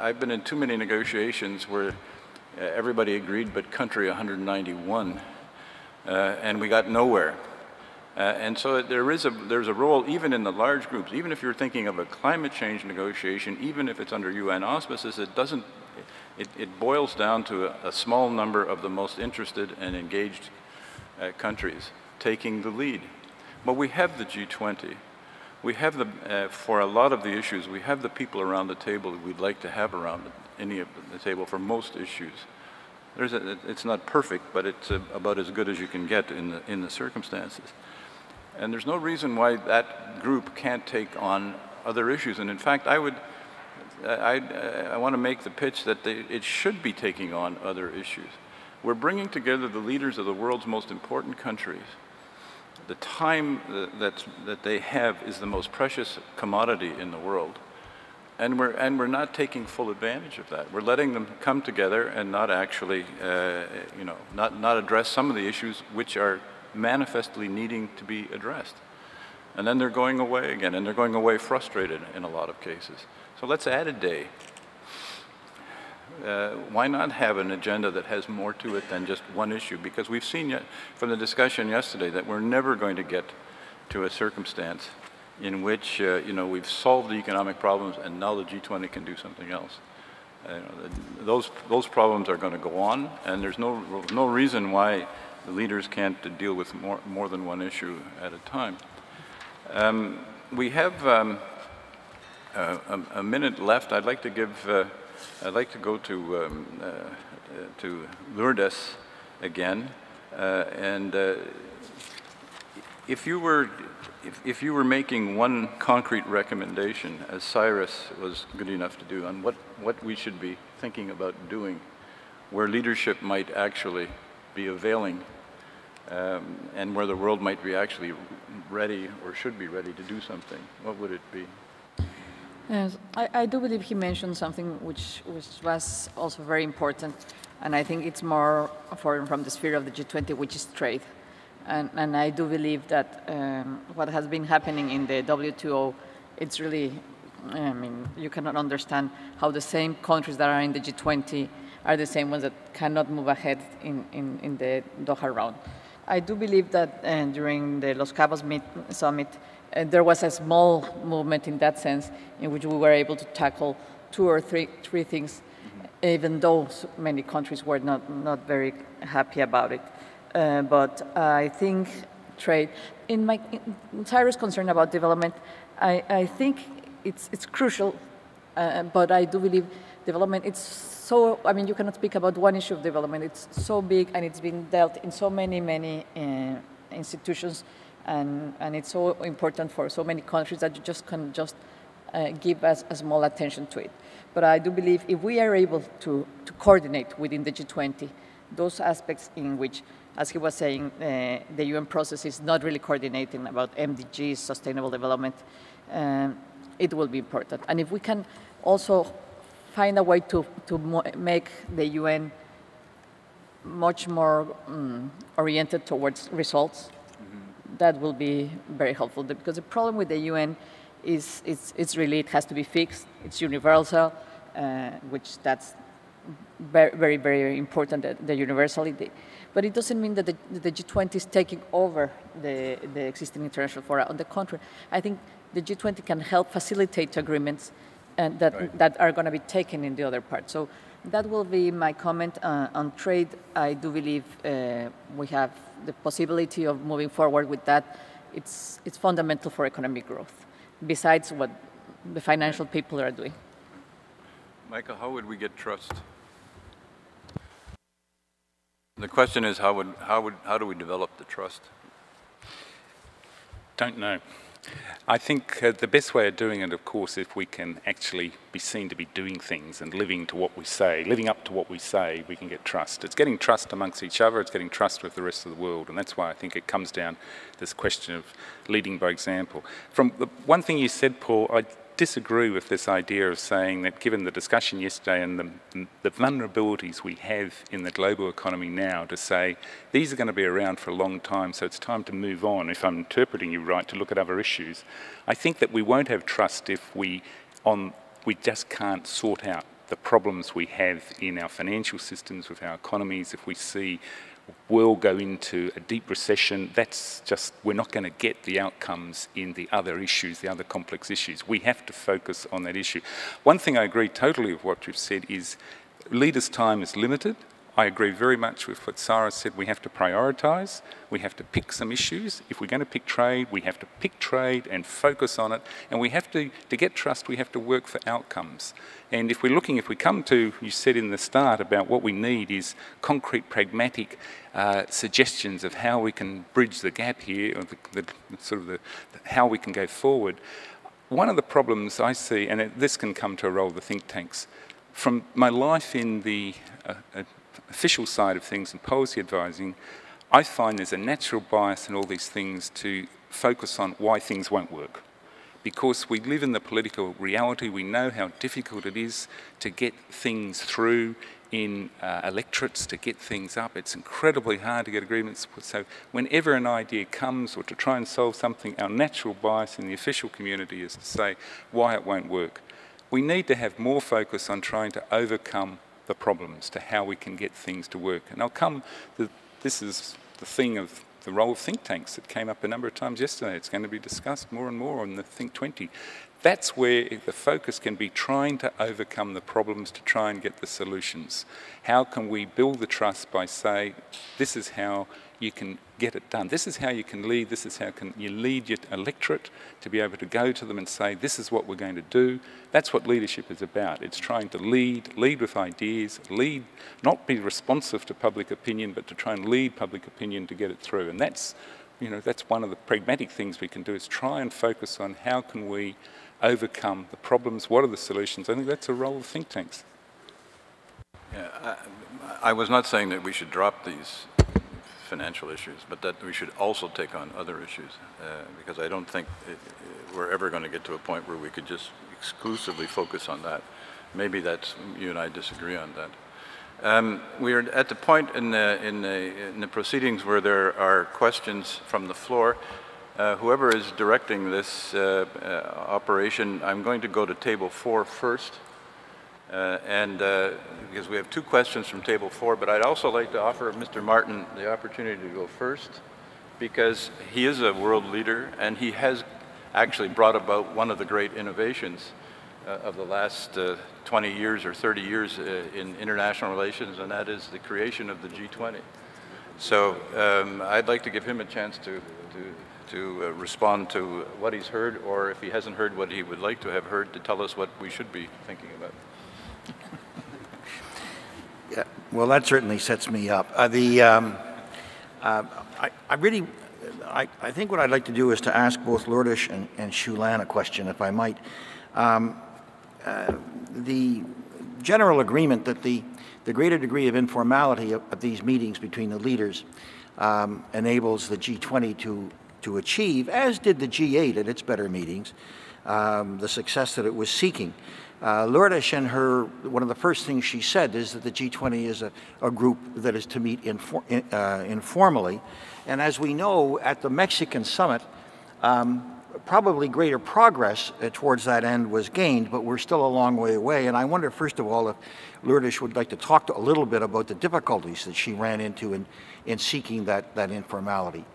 I've been in too many negotiations where everybody agreed but country 191, and we got nowhere. And so there's a role, even in the large groups, even if you're thinking of a climate change negotiation, even if it's under UN auspices, it boils down to a small number of the most interested and engaged countries taking the lead. But we have the G20. We have for a lot of the issues, we have the people around the table that we'd like to have around any of the table for most issues. It's not perfect, but it's about as good as you can get in the circumstances. And there's no reason why that group can't take on other issues. And in fact, I want to make the pitch that it should be taking on other issues. We're bringing together the leaders of the world's most important countries. The time that they have is the most precious commodity in the world. And we're not taking full advantage of that. We're letting them come together and not actually, you know, not address some of the issues which are manifestly needing to be addressed. And then they're going away again, and they're going away frustrated in a lot of cases. So let's add a day. Why not have an agenda that has more to it than just one issue? Because we've seen from the discussion yesterday that we're never going to get to a circumstance in which you know, we've solved the economic problems and now the G20 can do something else. You know, those problems are going to go on, and there's no reason why the leaders can't deal with more than one issue at a time. We have a minute left. I'd like to give. I'd like to go to Lourdes again, and if you were making one concrete recommendation, as Cyrus was good enough to do, on what we should be thinking about doing, where leadership might actually be availing, and where the world might be actually ready or should be ready to do something, what would it be? Yes, I do believe he mentioned something which was also very important, and I think it's more from the sphere of the G20, which is trade. And I do believe that what has been happening in the WTO, it's really I mean, you cannot understand how the same countries that are in the G20 are the same ones that cannot move ahead in the Doha round. I do believe that during the Los Cabos summit, there was a small movement in that sense in which we were able to tackle two or three things, even though many countries were not very happy about it. But I think trade, in Cyrus' concern about development, I think it's crucial, but I do believe development, it's so, I mean, you cannot speak about one issue of development. It's so big and it's been dealt in so many institutions, and it's so important for so many countries that you just can give us a small attention to it. But I do believe if we are able to coordinate within the G20 those aspects in which, as he was saying, the UN process is not really coordinating about MDGs, sustainable development, it will be important. And if we can also find a way to make the UN much more oriented towards results, that will be very helpful. Because the problem with the UN is it's really, it has to be fixed, it's universal, which that's very, very important, the universality. But it doesn't mean that the G20 is taking over the existing international fora. On the contrary, I think the G20 can help facilitate agreements and that are going to be taken in the other part. So that will be my comment on trade. I do believe we have the possibility of moving forward with that. It's fundamental for economic growth, besides what the financial people are doing. Michael, how would we get trust? The question is, how do we develop the trust? Don't know. I think the best way of doing it, of course, if we can actually be seen to be doing things and living up to what we say, we can get trust. It's getting trust amongst each other, it's getting trust with the rest of the world, and that's why I think it comes down to this question of leading by example. From the one thing you said, Paul, I disagree with this idea of saying that given the discussion yesterday and the vulnerabilities we have in the global economy now, to say these are going to be around for a long time, so it's time to move on, if I'm interpreting you right, to look at other issues. I think that we won't have trust if we just can't sort out the problems we have in our financial systems, with our economies. If we see world go into a deep recession, that's just, we're not going to get the outcomes in the other issues, the other complex issues. We have to focus on that issue. One thing I agree totally with what you've said is leaders' time is limited. I agree very much with what Sarah said. We have to prioritise. We have to pick some issues. If we're going to pick trade, we have to pick trade and focus on it. And we have to get trust, we have to work for outcomes. And if we come to, you said in the start about what we need is concrete, pragmatic suggestions of how we can bridge the gap here, or how we can go forward. One of the problems I see, and this can come to a role of the think tanks, from my life in the official side of things and policy advising, I find there's a natural bias in all these things to focus on why things won't work. Because we live in the political reality, we know how difficult it is to get things through in electorates, to get things up. It's incredibly hard to get agreements. So whenever an idea comes, or to try and solve something, our natural bias in the official community is to say why it won't work. We need to have more focus on trying to overcome the problems, to how we can get things to work. And this is the thing of the role of think tanks that came up a number of times yesterday. It's going to be discussed more and more on the Think 20. That's where the focus can be, trying to overcome the problems to try and get the solutions. How can we build the trust by saying, this is how you can get it done. This is how you can lead. This is how you lead your electorate, to be able to go to them and say, this is what we're going to do. That's what leadership is about. It's trying to lead with ideas, not be responsive to public opinion, but to try and lead public opinion to get it through. And that's one of the pragmatic things we can do, is try and focus on how can we overcome the problems, what are the solutions. I think that's a role of think tanks. Yeah, I was not saying that we should drop these financial issues, but that we should also take on other issues, because I don't think we're ever going to get to a point where we could just exclusively focus on that. Maybe you and I disagree on that. We are at the point in the proceedings where there are questions from the floor. Whoever is directing this operation, I'm going to go to table 4 first. Because we have 2 questions from table 4, but I'd also like to offer Mr. Martin the opportunity to go first, because he is a world leader and he has actually brought about one of the great innovations of the last 20 years or 30 years in international relations, and that is the creation of the G20. So I'd like to give him a chance to respond to what he's heard, or if he hasn't heard what he would like to have heard, to tell us what we should be thinking about. Yeah, well, that certainly sets me up. I think what I'd like to do is to ask both Lourdes and Shulan a question, if I might. The general agreement that the greater degree of informality of these meetings between the leaders enables the G20 to achieve, as did the G8 at its better meetings, the success that it was seeking. Lourdes and one of the first things she said is that the G20 is a group that is to meet informally. And as we know, at the Mexican summit, probably greater progress towards that end was gained, but we're still a long way away. And I wonder, first of all, if Lourdes would like to talk a little bit about the difficulties that she ran into in seeking that informality,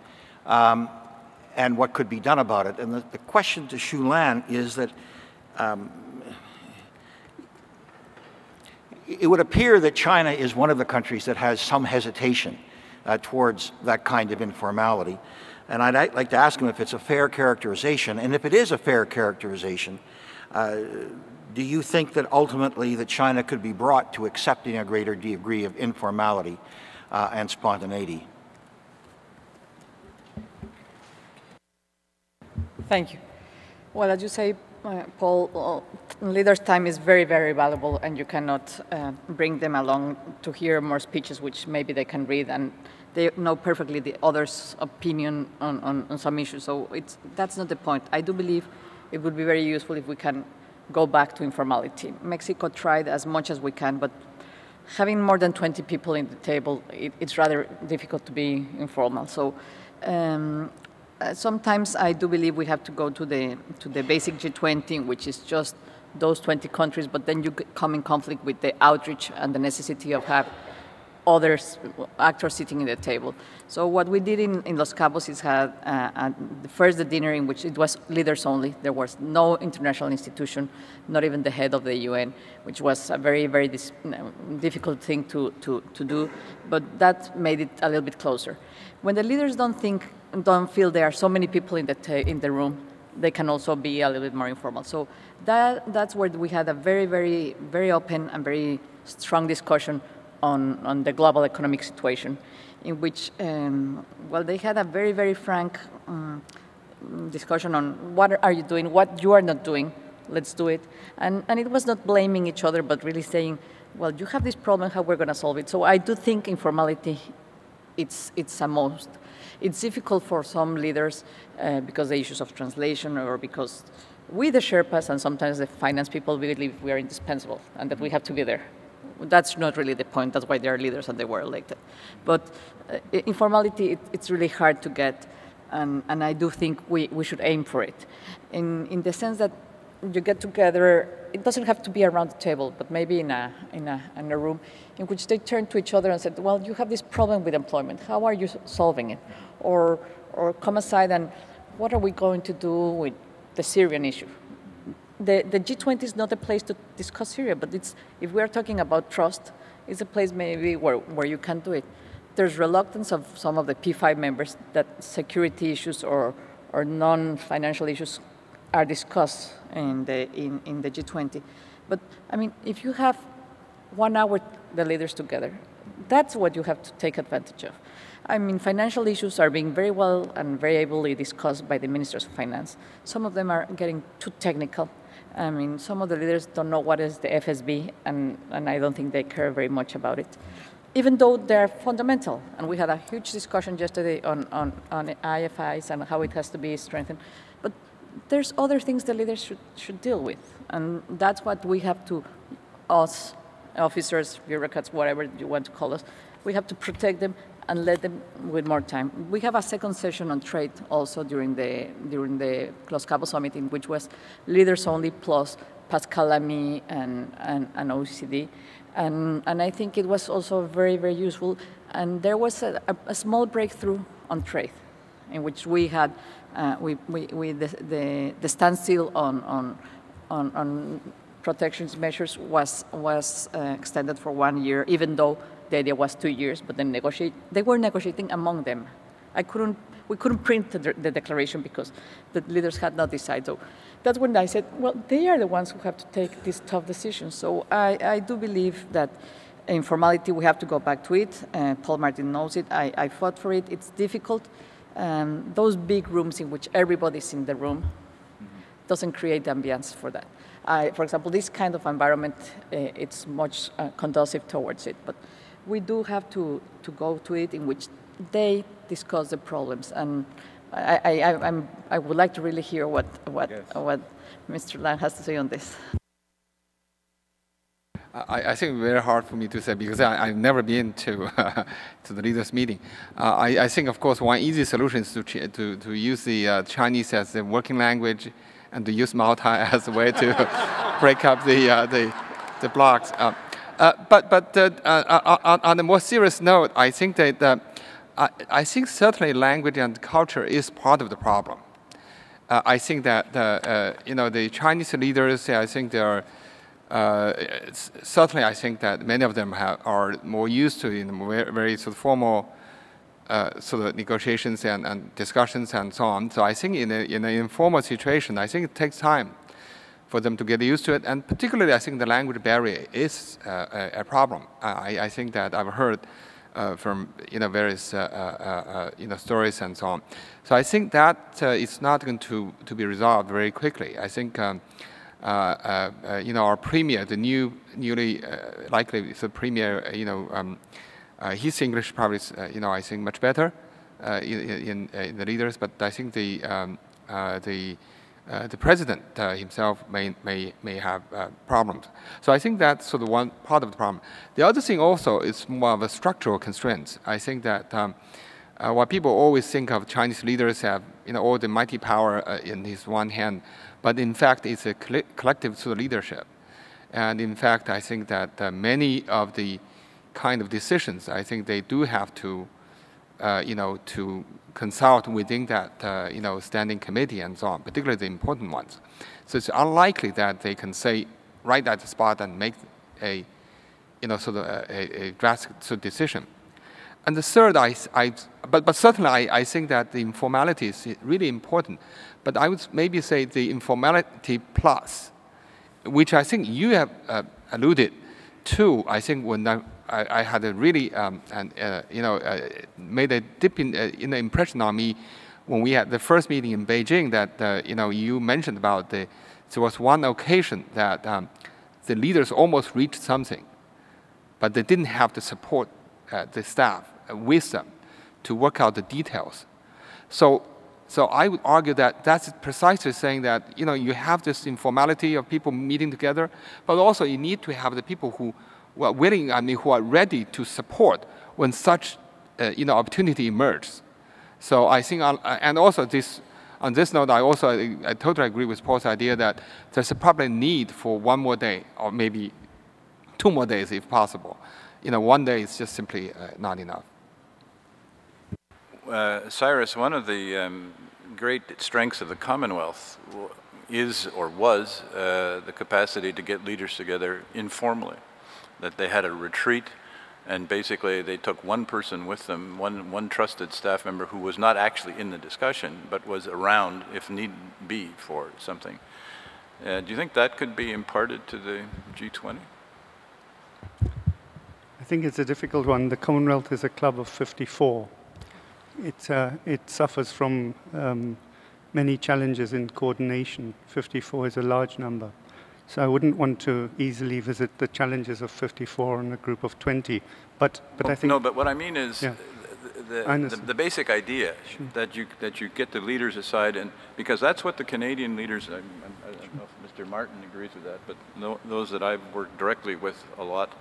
and what could be done about it. And the question to Shulan is that it would appear that China is one of the countries that has some hesitation towards that kind of informality. And I'd like to ask him if it's a fair characterization. And if it is a fair characterization, do you think that ultimately that China could be brought to accepting a greater degree of informality and spontaneity? Thank you. Well, as you say, Paul, leaders' time is very, very valuable, and you cannot bring them along to hear more speeches, which maybe they can read, and they know perfectly the other's opinion on some issues. So that's not the point. I do believe it would be very useful if we can go back to informality. Mexico tried as much as we can, but having more than 20 people in the table, it's rather difficult to be informal. So sometimes I do believe we have to go to the basic G20, which is just those 20 countries, but then you come in conflict with the outreach and the necessity of have others, actors sitting in the table. So what we did in Los Cabos is had the dinner in which it was leaders only. There was no international institution, not even the head of the UN, which was a very, very difficult thing to do, but that made it a little bit closer. When the leaders don't feel there are so many people in the room, they can also be a little bit more informal. So that's where we had a very, very, very open and very strong discussion on the global economic situation, in which, well, they had a very, very frank discussion on what are you doing, what you are not doing, let's do it. And it was not blaming each other, but really saying, well, you have this problem, how we're going to solve it. So I do think informality, it's a must. It's difficult for some leaders because the issues of translation, or because we, the Sherpas, and sometimes the finance people, believe we are indispensable and that we have to be there. That's not really the point. That's why they are leaders and they were elected. But informality, it's really hard to get, and I do think we should aim for it. In the sense that you get together, it doesn't have to be around the table, but maybe in a room in which they turn to each other and said, well, you have this problem with employment. How are you solving it? Or come aside and what are we going to do with the Syrian issue? The G20 is not a place to discuss Syria, but if we are talking about trust, it's a place maybe where you can do it. There's reluctance of some of the P5 members that security issues or non-financial issues are discussed in the G20. But I mean, if you have 1 hour the leaders together, that's what you have to take advantage of. I mean, financial issues are being very well and very ably discussed by the ministers of finance. Some of them are getting too technical. I mean, some of the leaders don't know what is the FSB, and I don't think they care very much about it, even though they're fundamental. And we had a huge discussion yesterday on IFIs and how it has to be strengthened. But there's other things the leaders should deal with, and that's what we have to, us, officers, bureaucrats, whatever you want to call us, we have to protect them and let them with more time. We have a second session on trade also during the Closed Cabo Summit, in which was leaders only plus Pascal Lamy and OECD. And I think it was also very, very useful. And there was a small breakthrough on trade, in which we had the standstill on protections measures was extended for 1 year, even though the idea was 2 years. But then they were negotiating among them. We couldn't print the declaration because the leaders had not decided. So that's when I said, well, they are the ones who have to take these tough decisions. So I do believe that informality, we have to go back to it. Paul Martin knows it. I fought for it. It's difficult. Those big rooms in which everybody's in the room doesn't create the ambience for that. For example, this kind of environment, it's much conducive towards it. But we do have to go to it in which they discuss the problems. And I would like to really hear what Mr. Lang has to say on this. I think it's very hard for me to say because I've never been to to the leaders' meeting. I think, of course, one easy solution is to use the Chinese as the working language and to use Malta as a way to break up the blocks. But on a more serious note, I think that I think certainly language and culture is part of the problem. I think that the Chinese leaders, I think they are. Certainly, I think that many of them are more used to very sort of formal sort of negotiations and discussions and so on. So I think in an informal situation, I think it takes time for them to get used to it. And particularly, I think the language barrier is a problem. I think that I've heard from various stories and so on. So I think that it's not going to be resolved very quickly. I think. Our premier, the newly likely the premier, his English probably is, I think much better in the leaders, but I think the president himself may have problems. So I think that's sort of one part of the problem. The other thing also is more of a structural constraints. I think that while people always think of Chinese leaders have all the mighty power in his one hand, but in fact, it's a collective sort of leadership. And in fact, I think that many of the kind of decisions, I think they do have to, to consult within that, standing committee and so on, particularly the important ones. So it's unlikely that they can say right at the spot and make a, sort of a drastic sort of decision. And the third, but certainly I think that the informality is really important. But I would maybe say the informality plus, which I think you have alluded to. I think when I had a really, made a deep impression on me when we had the first meeting in Beijing. That you mentioned about there was one occasion that the leaders almost reached something, but they didn't have the support the staff with them to work out the details. So I would argue that that's precisely saying that you have this informality of people meeting together, but also you need to have the people who are willing, who are ready to support when such opportunity emerges. So I think, and also on this note, I totally agree with Paul's idea that there's probably a need for 1 more day or maybe 2 more days if possible. 1 day is just simply not enough. Cyrus, one of the great strengths of the Commonwealth is or was the capacity to get leaders together informally, that they had a retreat and basically they took one person with them, one trusted staff member who was not actually in the discussion but was around if need be for something. Do you think that could be imparted to the G20? I think it's a difficult one. The Commonwealth is a club of 54. It suffers from many challenges in coordination. 54 is a large number. So I wouldn't want to easily visit the challenges of 54 in a group of 20. But I think... No, but what I mean is yeah, the basic idea that you get the leaders aside, and because that's what the Canadian leaders, I don't know if Mr. Martin agrees with that, but those that I've worked directly with a lot,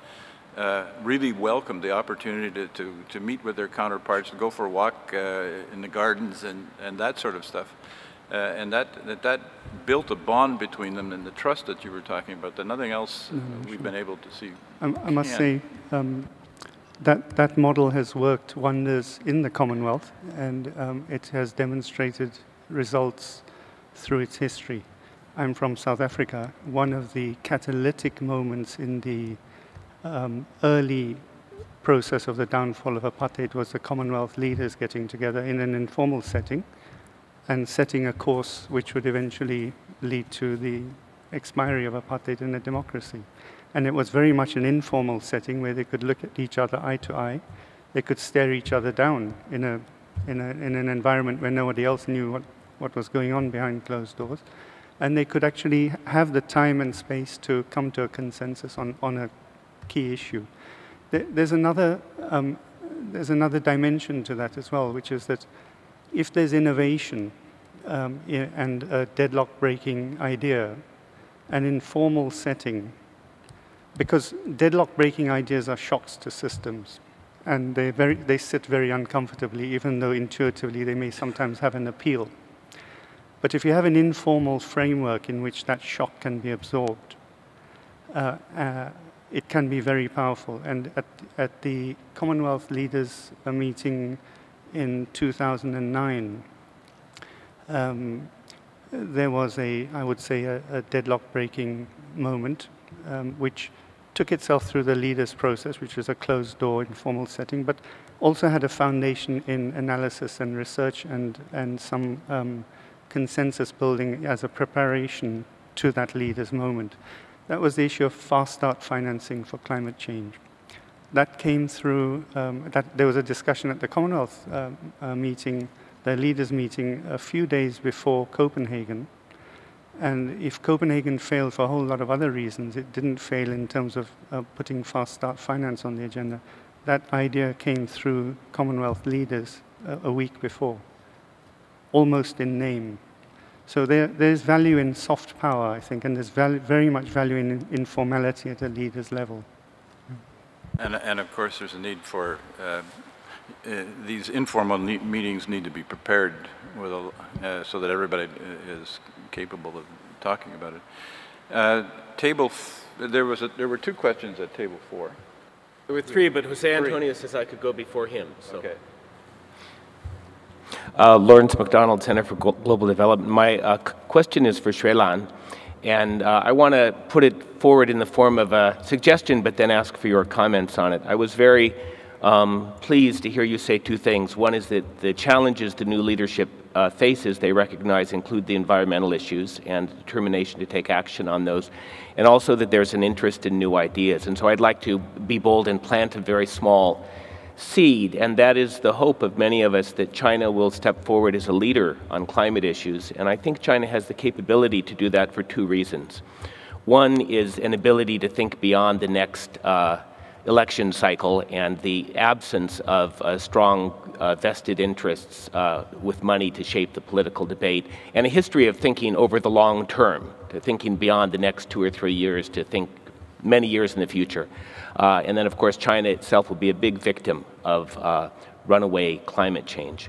really welcomed the opportunity to meet with their counterparts, to go for a walk in the gardens and that sort of stuff. And that built a bond between them and the trust that you were talking about that nothing else we've been able to see. I must say that model has worked wonders in the Commonwealth, and it has demonstrated results through its history. I'm from South Africa. One of the catalytic moments in the early process of the downfall of apartheid was the Commonwealth leaders getting together in an informal setting and setting a course which would eventually lead to the expiry of apartheid in a democracy. And it was very much an informal setting where they could look at each other eye to eye. They could stare each other down in an environment where nobody else knew what was going on behind closed doors. And they could actually have the time and space to come to a consensus on a key issue. There's another dimension to that as well, which is that if there's innovation and a deadlock-breaking idea, an informal setting, because deadlock-breaking ideas are shocks to systems, and they sit very uncomfortably, even though intuitively they may sometimes have an appeal. But if you have an informal framework in which that shock can be absorbed, it can be very powerful. And at the Commonwealth Leaders meeting in 2009, there was I would say, a deadlock-breaking moment, which took itself through the leaders process, which was a closed-door informal setting, but also had a foundation in analysis and research and some consensus building as a preparation to that leaders moment. That was the issue of fast start financing for climate change. That came through, there was a discussion at the Commonwealth meeting, the leaders meeting, a few days before Copenhagen. And if Copenhagen failed for a whole lot of other reasons, it didn't fail in terms of putting fast start finance on the agenda. That idea came through Commonwealth leaders a week before, almost in name. So there's value in soft power, I think, and there's very much value in informality at a leader's level. And of course, there's a need for these informal meetings need to be prepared with so that everybody is capable of talking about it. There were two questions at table 4. There were 3, but Jose Antonio says I could go before him. So. Okay. Lawrence MacDonald, Center for Global Development. My question is for Shui Lan, and I want to put it forward in the form of a suggestion, but then ask for your comments on it. I was very pleased to hear you say 2 things. One is that the challenges the new leadership faces, they recognize, include the environmental issues and determination to take action on those, and also that there's an interest in new ideas. And so I'd like to be bold and plant a very small seed, and that is the hope of many of us that China will step forward as a leader on climate issues. And I think China has the capability to do that for 2 reasons. One is an ability to think beyond the next election cycle and the absence of strong vested interests with money to shape the political debate, and a history of thinking over the long term, to thinking beyond the next 2 or 3 years, to think many years in the future. And then, of course, China itself will be a big victim of runaway climate change.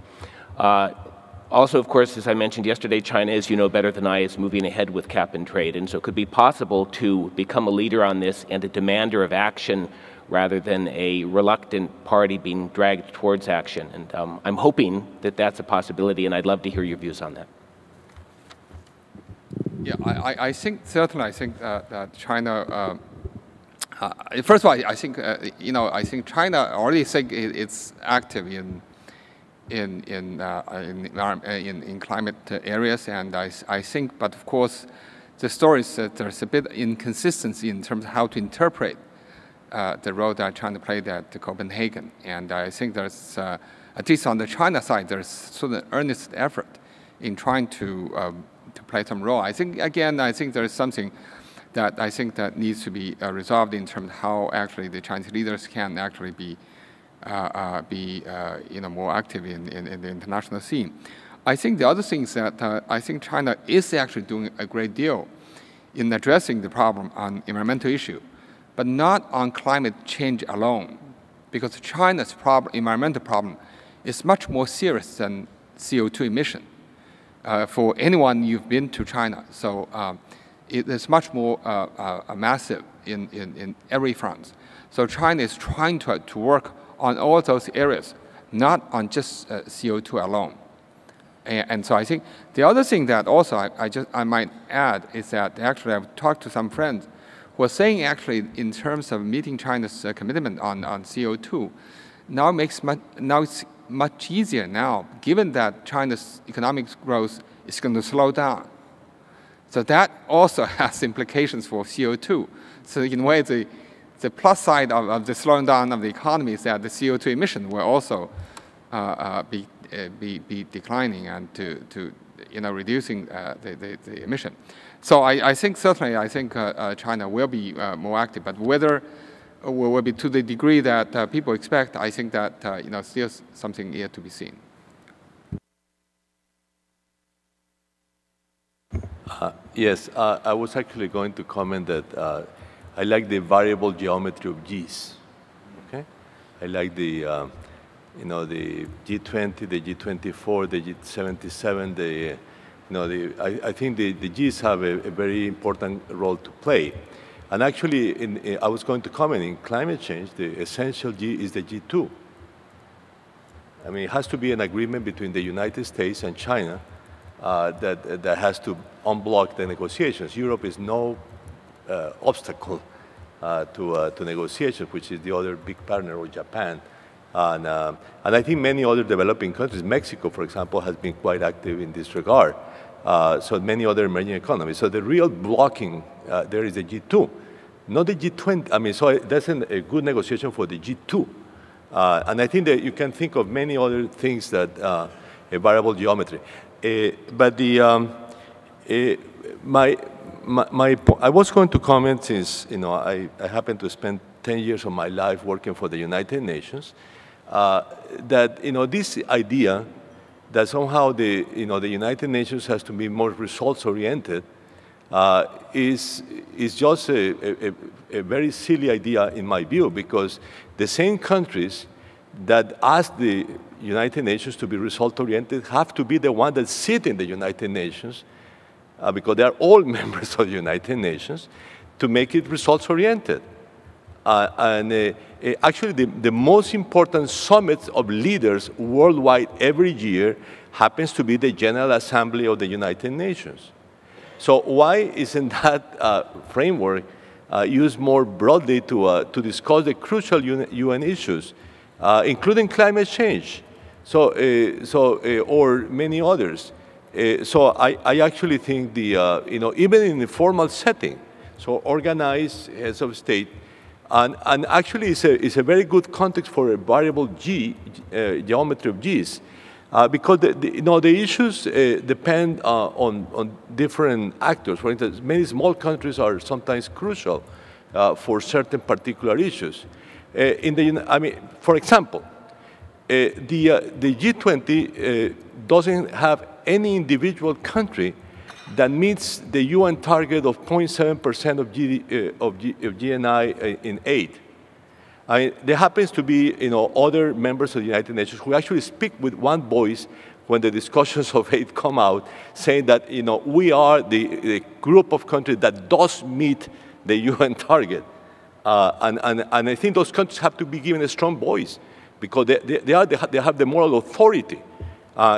Also, of course, as I mentioned yesterday, China, as you know better than I, is moving ahead with cap and trade. And so it could be possible to become a leader on this and a demander of action rather than a reluctant party being dragged towards action. And I'm hoping that that's a possibility, and I'd love to hear your views on that. Yeah, I think, certainly, I think that China, first of all, I think, I think China already think it's active in climate areas, and I think, but of course, the story is that there's a bit inconsistency in terms of how to interpret the role that China played at Copenhagen. And I think there's, at least on the China side, there's sort of an earnest effort in trying to play some role. I think, again, I think there's something that I think that needs to be resolved in terms of how actually the Chinese leaders can actually be more active in the international scene. I think the other thing is that I think China is actually doing a great deal in addressing the problem on environmental issue. but not on climate change alone, because China's environmental problem is much more serious than CO2 emission. For anyone you've been to China, so it is much more massive in every front. So China is trying to work on all those areas, not on just CO2 alone. And so I think the other thing that also I might add is that actually I've talked to some friends who are saying actually in terms of meeting China's commitment on CO2, now it's much easier now, given that China's economic growth is going to slow down. So that also has implications for CO2. So in a way, the plus side of the slowing down of the economy is that the CO2 emission will also be declining and to reducing the emission. So I think certainly China will be more active, but whether will be to the degree that people expect, I think that still something yet to be seen. Yes, I was actually going to comment that I like the variable geometry of G's. Okay, I like the the G20, the G24, the G77. I think the Gs have a very important role to play. And actually, I was going to comment in climate change, the essential G is the G2. I mean, it has to be an agreement between the United States and China that has to unblock the negotiations. Europe is no obstacle to negotiations, which is the other big partner, or Japan. And I think many other developing countries, Mexico, for example, has been quite active in this regard. So many other emerging economies. So the real blocking there is the G2, not the G20. I mean, so that's a good negotiation for the G2. And I think that you can think of many other things that a variable geometry. But the I was going to comment, since I happen to spend 10 years of my life working for the United Nations, that this idea that somehow the United Nations has to be more results-oriented is just a very silly idea in my view, because the same countries that ask the United Nations to be result-oriented have to be the ones that sit in the United Nations, because they are all members of the United Nations, to make it results-oriented. Actually, the most important summits of leaders worldwide every year happens to be the General Assembly of the United Nations. So why isn't that framework used more broadly to discuss the crucial UN issues, including climate change, or many others? So I actually think even in the formal setting, so organized heads of state. And actually, it's a very good context for a variable G, geometry of G's, because the issues depend on different actors. For instance, many small countries are sometimes crucial for certain particular issues. For example, the G20 doesn't have any individual country that meets the UN target of 0.7% of GNI in aid. There happens to be other members of the United Nations who actually speak with one voice when the discussions of aid come out, saying that we are the group of countries that does meet the UN target. And I think those countries have to be given a strong voice, because they have the moral authority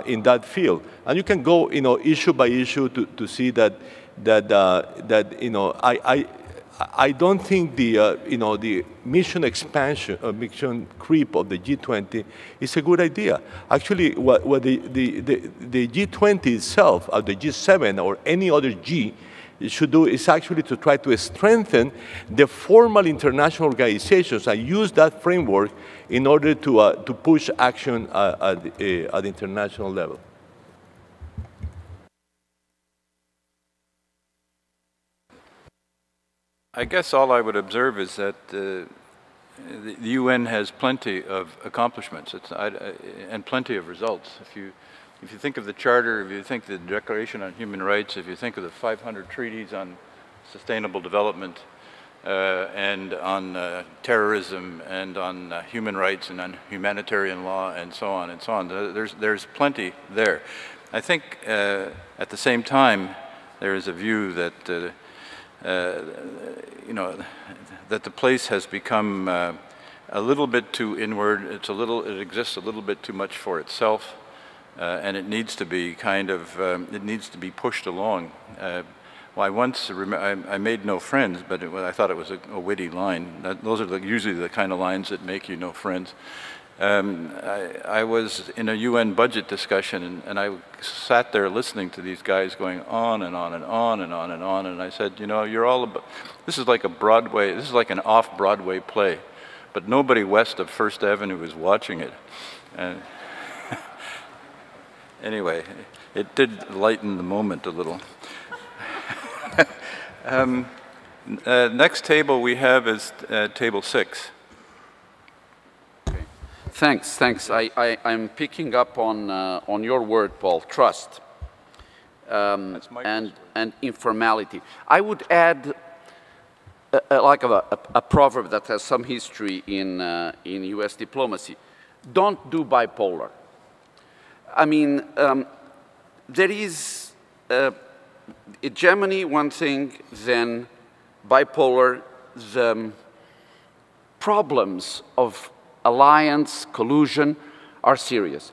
in that field. And you can go, issue by issue to see that I don't think the mission expansion, mission creep of the G20 is a good idea. Actually, what the G20 itself, or the G7, or any other G, should do is actually to try to strengthen the formal international organizations and use that framework in order to push action at the international level. I guess all I would observe is that the UN has plenty of accomplishments and plenty of results. If you think of the Charter, if you think of the Declaration on Human Rights, if you think of the 500 treaties on sustainable development, and on terrorism and on human rights and on humanitarian law and so on and so on. There's plenty there. I think at the same time there is a view that you know, that the place has become a little bit too inward. It exists a little bit too much for itself, and it needs to be kind of it needs to be pushed along. Well, I made no friends, but I thought it was a witty line. Those are usually the kind of lines that make you no friends. I was in a UN budget discussion, and I sat there listening to these guys going on and on and on and on and on, and I said, you know, you're all about, this is like an off-Broadway play, but nobody west of First Avenue is watching it. Anyway, it did lighten the moment a little. Next table we have is table 6. Thanks. I'm picking up on your word, Paul, trust and informality. I would add like a proverb that has some history in U.S. diplomacy. Don't do bipolar. I mean, there is hegemony, one thing, then bipolar, the problems of alliance, collusion are serious.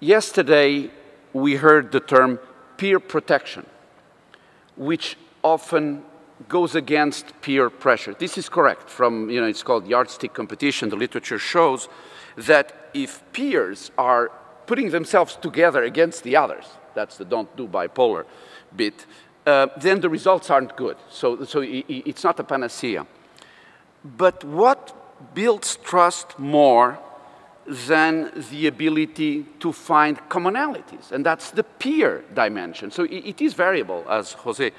Yesterday, we heard the term peer protection, which often goes against peer pressure. This is correct. From, you know, it's called yardstick competition. The literature shows that if peers are putting themselves together against the others, that's the don't do bipolar bit, then the results aren't good. So it's not a panacea. But what builds trust more than the ability to find commonalities, and that's the peer dimension. So it is variable, as Jose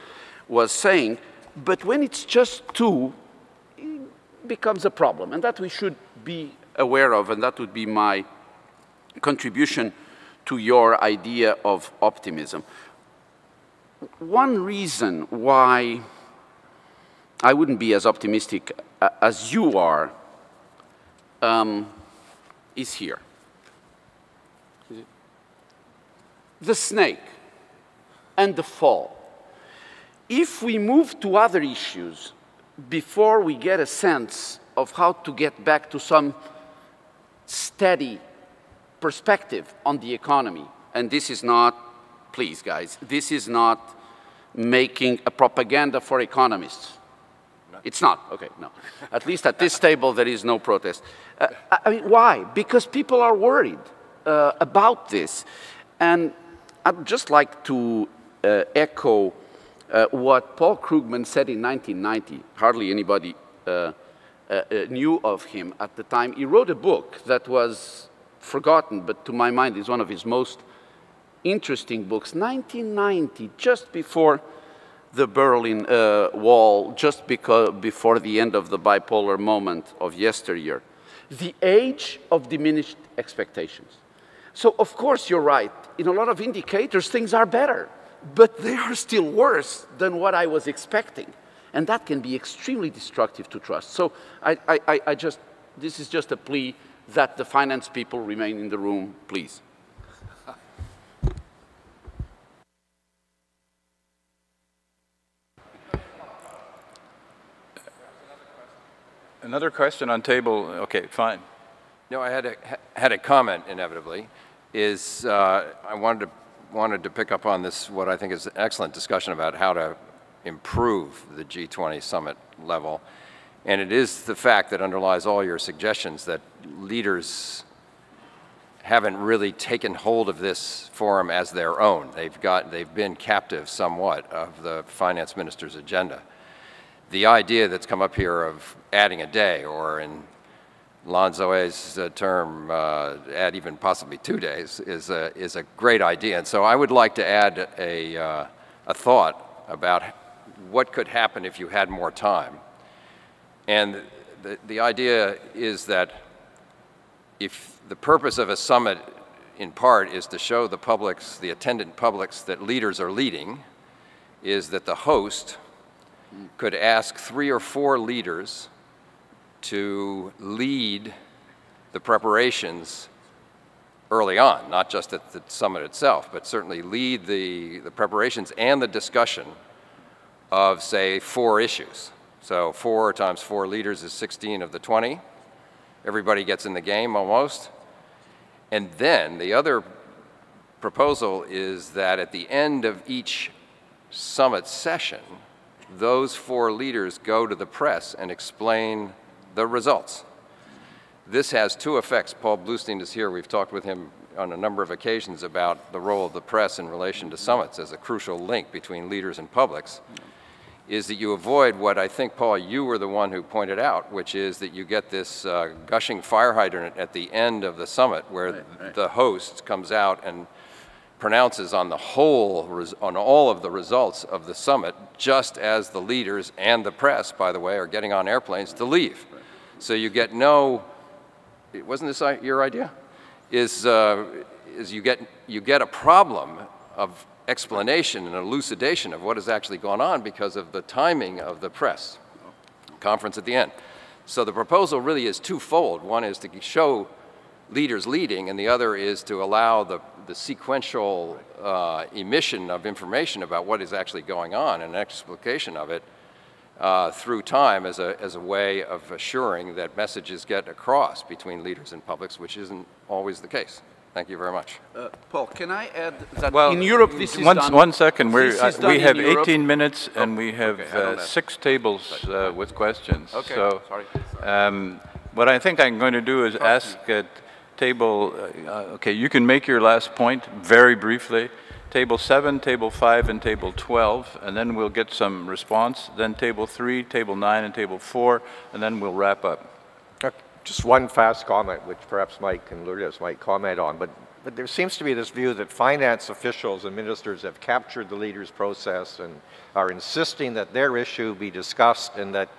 was saying, but when it's just two, it becomes a problem, and that we should be aware of, and that would be my contribution to your idea of optimism. One reason why I wouldn't be as optimistic as you are is here. The snake and the fall. If we move to other issues before we get a sense of how to get back to some steady perspective on the economy, and this is not, please guys, this is not making a propaganda for economists. It's not, okay, no. At least at this table there is no protest. I mean, why? Because people are worried about this. And I'd just like to echo what Paul Krugman said in 1990. Hardly anybody knew of him at the time. He wrote a book that was forgotten, but to my mind is one of his most interesting books. 1990, just before the Berlin Wall, just before the end of the bipolar moment of yesteryear. The age of diminished expectations. So, of course, you're right. In a lot of indicators, things are better, but they are still worse than what I was expecting. And that can be extremely destructive to trust. So, this is just a plea that the finance people remain in the room, please. Another question on table, okay, fine. No, I had a comment, inevitably, is I wanted to pick up on this, what I think is an excellent discussion about how to improve the G20 summit level. And it is the fact that underlies all your suggestions that leaders haven't really taken hold of this forum as their own. They've been captive somewhat of the finance minister's agenda. The idea that's come up here of adding a day, or in Lanzo's term, add even possibly 2 days, is a great idea. And so I would like to add a thought about what could happen if you had more time. And the idea is that if the purpose of a summit, in part, is to show the publics, the attendant publics, that leaders are leading, is that the host could ask 3 or 4 leaders to lead the preparations early on, not just at the summit itself, but certainly lead the preparations and the discussion of, say, 4 issues. So 4 times 4 leaders is 16 of the 20. Everybody gets in the game almost. And then the other proposal is that at the end of each summit session, those 4 leaders go to the press and explain the results. This has 2 effects. Paul Bluestein is here. We've talked with him on a number of occasions about the role of the press in relation to summits as a crucial link between leaders and publics, is that you avoid what I think, Paul, you were the one who pointed out, which is that you get this gushing fire hydrant at the end of the summit where the host comes out and pronounces on the whole, on all of the results of the summit, just as the leaders and the press, by the way, are getting on airplanes to leave. So you get no, wasn't this your idea? Is you get a problem of explanation and elucidation of what has actually gone on because of the timing of the press conference at the end. So the proposal really is twofold. One is to show leaders leading, and the other is to allow the sequential emission of information about what is actually going on and an explication of it through time as a way of assuring that messages get across between leaders and publics, which isn't always the case. Thank you very much. Paul, can I add that well, in Europe this is done? One second. We have Europe. 18 minutes and we have 6 tables with questions. Okay, so, sorry. What I think I'm going to do is ask at table, okay, you can make your last point very briefly. Table 7, Table 5, and Table 12, and then we'll get some response. Then Table 3, Table 9, and Table 4, and then we'll wrap up. Just one fast comment, which perhaps Mike and Lourdes might comment on, but there seems to be this view that finance officials and ministers have captured the leaders' process and are insisting that their issue be discussed and that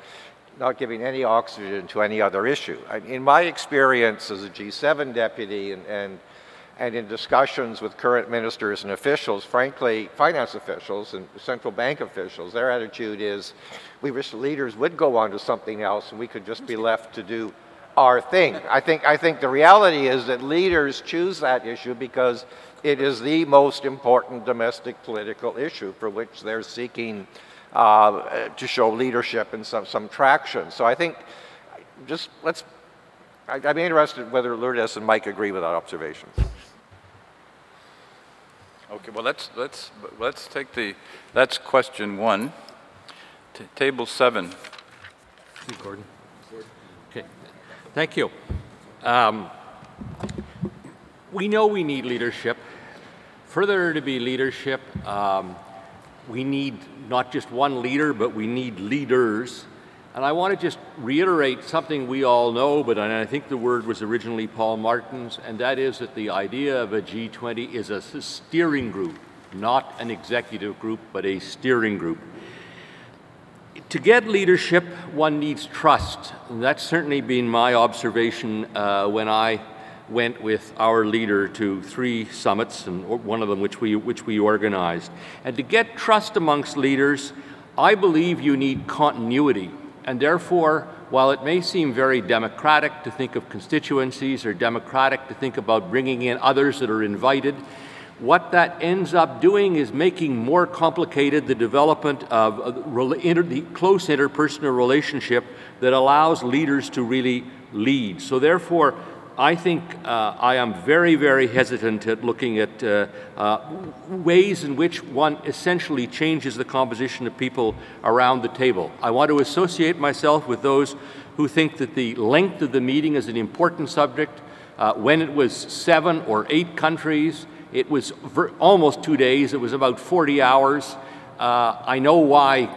not giving any oxygen to any other issue. In my experience as a G7 deputy and in discussions with current ministers and officials, frankly, finance officials and central bank officials, their attitude is, we wish the leaders would go on to something else and we could just be left to do our thing. I think the reality is that leaders choose that issue because it is the most important domestic political issue for which they're seeking to show leadership and some traction. So I think just I'm interested whether Lourdes and Mike agree with that observation. Okay, well let's take that's question 1. Table 7. Gordon. Okay, thank you. We know we need leadership. Further to be leadership, we need not just one leader, but we need leaders. And I want to just reiterate something we all know, but I think the word was originally Paul Martin's, and that is that the idea of a G20 is a steering group, not an executive group, but a steering group. To get leadership, one needs trust. And that's certainly been my observation when I went with our leader to 3 summits, and one of them which we organized. And to get trust amongst leaders, I believe you need continuity. And therefore, while it may seem very democratic to think of constituencies or democratic to think about bringing in others that are invited, what that ends up doing is making more complicated the development of the close interpersonal relationship that allows leaders to really lead. So therefore, I think I am very, very hesitant at looking at ways in which one essentially changes the composition of people around the table. I want to associate myself with those who think that the length of the meeting is an important subject. When it was 7 or 8 countries, it was almost 2 days. It was about 40 hours. I know why,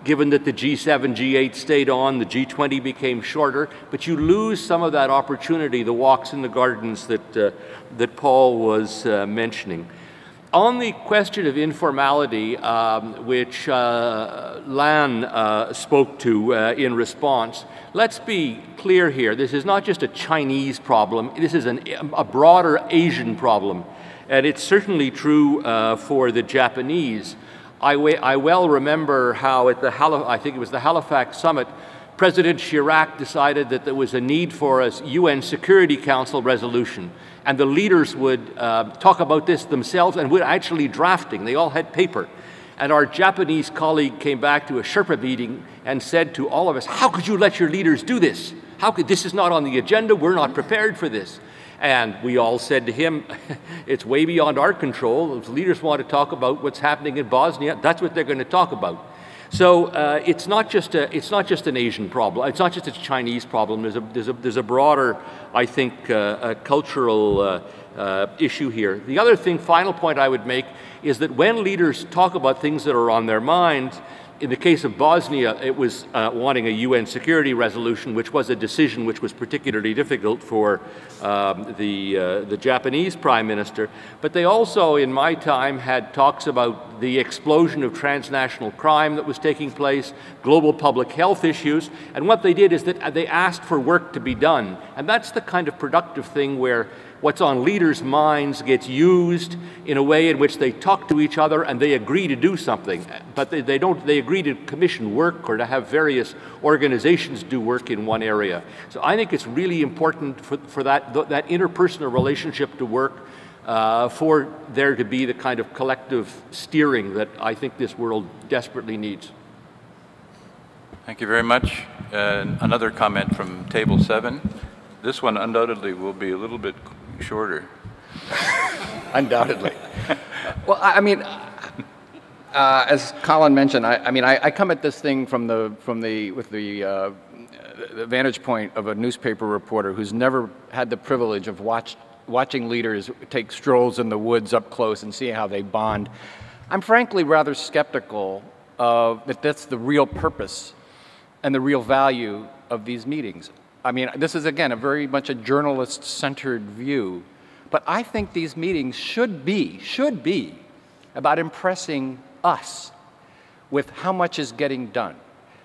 given that the G7, G8 stayed on, the G20 became shorter, but you lose some of that opportunity, the walks in the gardens that Paul was mentioning. On the question of informality, which Lan spoke to in response, let's be clear here. This is not just a Chinese problem. This is a broader Asian problem. And it's certainly true for the Japanese. I well remember how at the I think it was the Halifax summit, President Chirac decided that there was a need for a UN Security Council resolution, and the leaders would talk about this themselves and were actually drafting. They all had paper. And our Japanese colleague came back to a SHERPA meeting and said to all of us, how could you let your leaders do this? How could, this is not on the agenda, we're not prepared for this. And we all said to him, it's way beyond our control. If leaders want to talk about what's happening in Bosnia, that's what they're going to talk about. So it's not just an Asian problem. It's not just a Chinese problem. There's a broader, I think, cultural issue here. The other thing, final point I would make, is that when leaders talk about things that are on their minds, in the case of Bosnia, it was wanting a UN security resolution, which was a decision which was particularly difficult for the Japanese Prime Minister. But they also, in my time, had talks about the explosion of transnational crime that was taking place, global public health issues, and what they did is that they asked for work to be done. And that's the kind of productive thing where what's on leaders' minds gets used in a way in which they talk to each other and they agree to do something. But they agree to commission work or to have various organizations do work in one area. So I think it's really important for that interpersonal relationship to work, for there to be the kind of collective steering that I think this world desperately needs. Thank you very much. Another comment from Table 7. This one undoubtedly will be a little bit shorter. Undoubtedly. Well, I mean, as Colin mentioned, I come at this thing with the vantage point of a newspaper reporter who's never had the privilege of watching leaders take strolls in the woods up close and see how they bond. I'm frankly rather skeptical that that's the real purpose and the real value of these meetings. I mean, this is, again, a very much a journalist-centered view, but I think these meetings should be about impressing us with how much is getting done.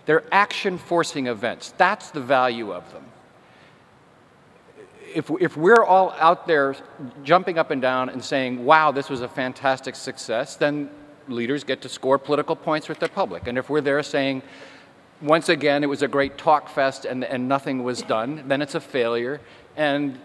They're action-forcing events. That's the value of them. If we're all out there jumping up and down and saying, wow, this was a fantastic success, then leaders get to score political points with the public. And if we're there saying, once again, it was a great talk fest and nothing was done, then it's a failure and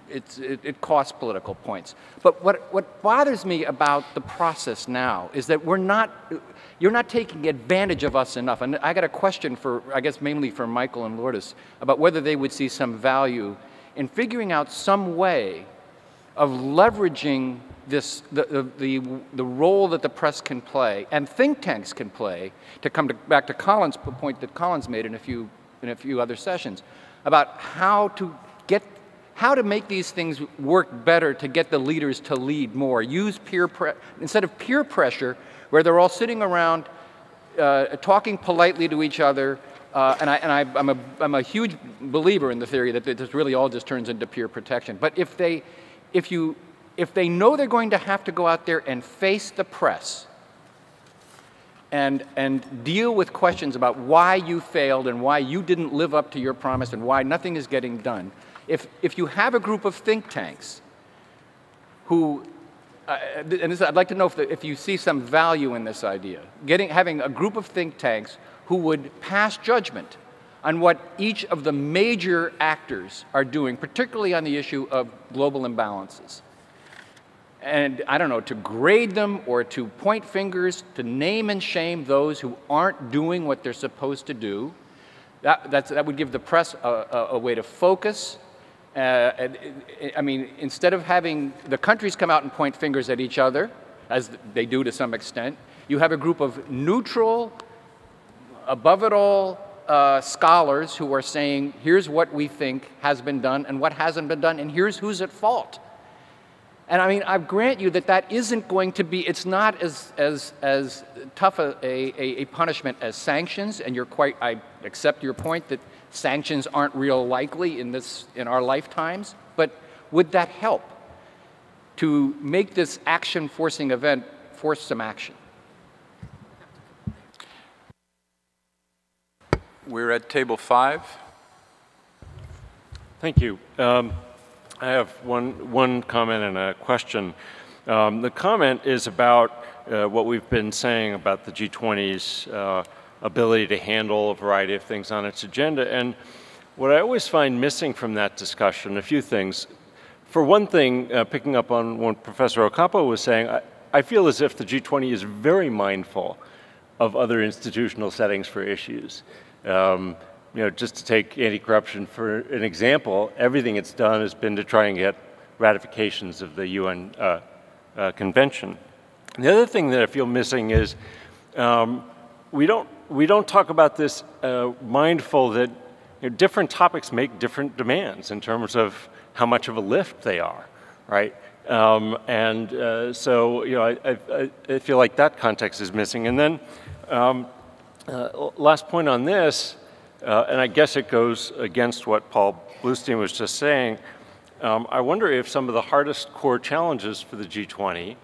it costs political points. But what bothers me about the process now is that you're not taking advantage of us enough. And I got a question for, I guess mainly for Michael and Lourdes, about whether they would see some value in figuring out some way of leveraging the role that the press can play and think tanks can play, to come back to Colin's point that Colin's made in a few other sessions, about how to make these things work better to get the leaders to lead more. Use instead of peer pressure, where they're all sitting around talking politely to each other. I'm a huge believer in the theory that this really all just turns into peer protection. But if they know they're going to have to go out there and face the press and deal with questions about why you failed and why you didn't live up to your promise and why nothing is getting done, if you have a group of think tanks who, I'd like to know if you see some value in this idea, having a group of think tanks who would pass judgment on what each of the major actors are doing, particularly on the issue of global imbalances. And, I don't know, to grade them or to point fingers, to name and shame those who aren't doing what they're supposed to do. That would give the press a way to focus. I mean, instead of having the countries come out and point fingers at each other, as they do to some extent, you have a group of neutral, above it all, scholars who are saying, here's what we think has been done and what hasn't been done, and here's who's at fault. And I mean, I grant you that isn't going to be, it's not as tough a punishment as sanctions, and I accept your point that sanctions aren't real likely in our lifetimes, but would that help to make this action-forcing event force some action? We're at Table 5. Thank you. I have one comment and a question. The comment is about what we've been saying about the G20's ability to handle a variety of things on its agenda. And what I always find missing from that discussion, a few things. For one thing, picking up on what Professor Ocampo was saying, I feel as if the G20 is very mindful of other institutional settings for issues. You know, just to take anti-corruption for an example, everything it's done has been to try and get ratifications of the UN convention. The other thing that I feel missing is we don't talk about this mindful that different topics make different demands in terms of how much of a lift they are, right? So you know, I feel like that context is missing. And then last point on this, and I guess it goes against what Paul Bluestein was just saying, I wonder if some of the hardest core challenges for the G20,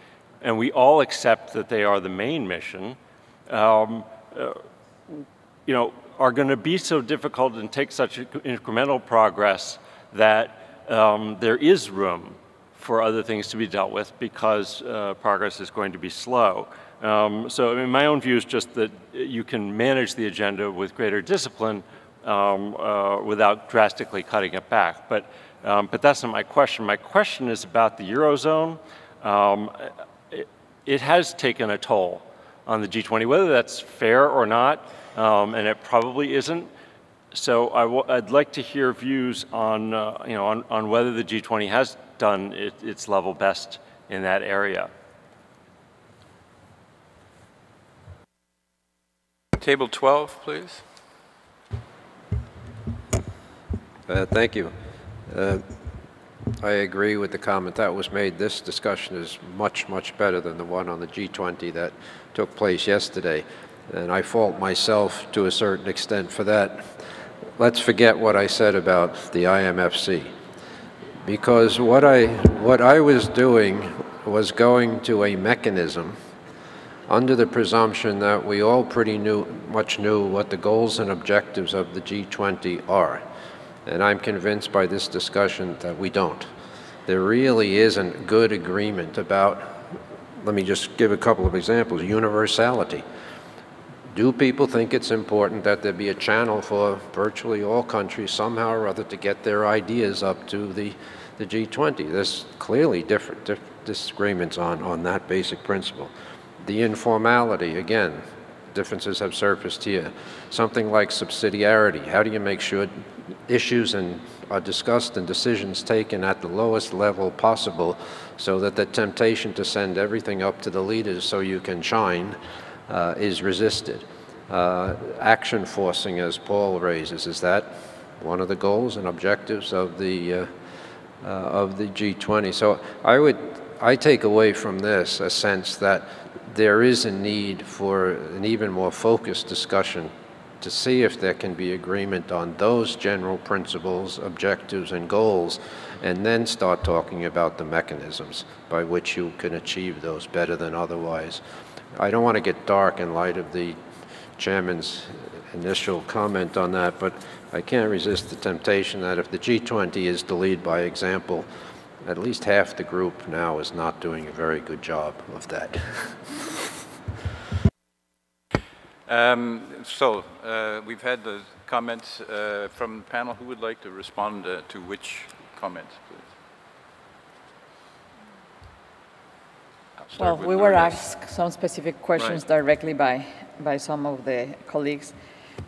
and we all accept that they are the main mission, you know, are going to be so difficult and take such incremental progress that there is room for other things to be dealt with because progress is going to be slow. So I mean, my own view is just that you can manage the agenda with greater discipline without drastically cutting it back. But that's not my question. My question is about the Eurozone. It has taken a toll on the G20, whether that's fair or not, and it probably isn't. So I'd like to hear views on, you know, on whether the G20 has done its level best in that area. Table 12, please. Thank you. I agree with the comment that was made. This discussion is much, much better than the one on the G20 that took place yesterday. And I fault myself to a certain extent for that. Let's forget what I said about the IMFC. Because what I was doing was going to a mechanism under the presumption that we all pretty much knew what the goals and objectives of the G20 are. And I'm convinced by this discussion that we don't. There really isn't good agreement about, let me just give a couple of examples, universality. Do people think it's important that there be a channel for virtually all countries somehow or other to get their ideas up to the G20? There's clearly different disagreements on that basic principle. The informality, again, differences have surfaced here. Something like subsidiarity. How do you make sure issues are discussed and decisions taken at the lowest level possible so that the temptation to send everything up to the leaders so you can shine is resisted? Action forcing, as Paul raises, is that one of the goals and objectives of the G20? So I take away from this a sense that there is a need for an even more focused discussion to see if there can be agreement on those general principles, objectives, and goals, and then start talking about the mechanisms by which you can achieve those better than otherwise. I don't want to get dark in light of the chairman's initial comment on that, but I can't resist the temptation that if the G20 is to lead by example, at least half the group now is not doing a very good job of that. We've had the comments from the panel. Who would like to respond to which comments, please? Well, we were asked some specific questions directly by some of the colleagues.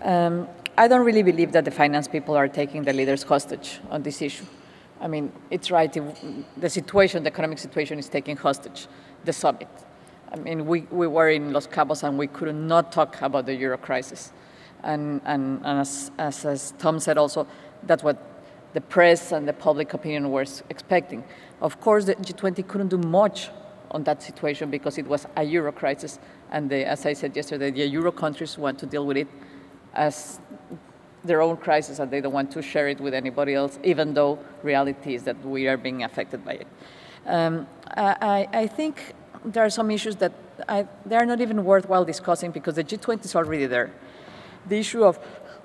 I don't really believe that the finance people are taking the leaders hostage on this issue. I mean, it's right, the economic situation is taking hostage the summit. I mean, we were in Los Cabos and we could not talk about the euro crisis. And as Tom said also, that's what the press and the public opinion was expecting. Of course, the G20 couldn't do much on that situation because it was a euro crisis. And as I said yesterday, the euro countries want to deal with it as their own crisis and they don't want to share it with anybody else, even though reality is that we are being affected by it. I think there are some issues that they are not even worthwhile discussing because the G20 is already there. The issue of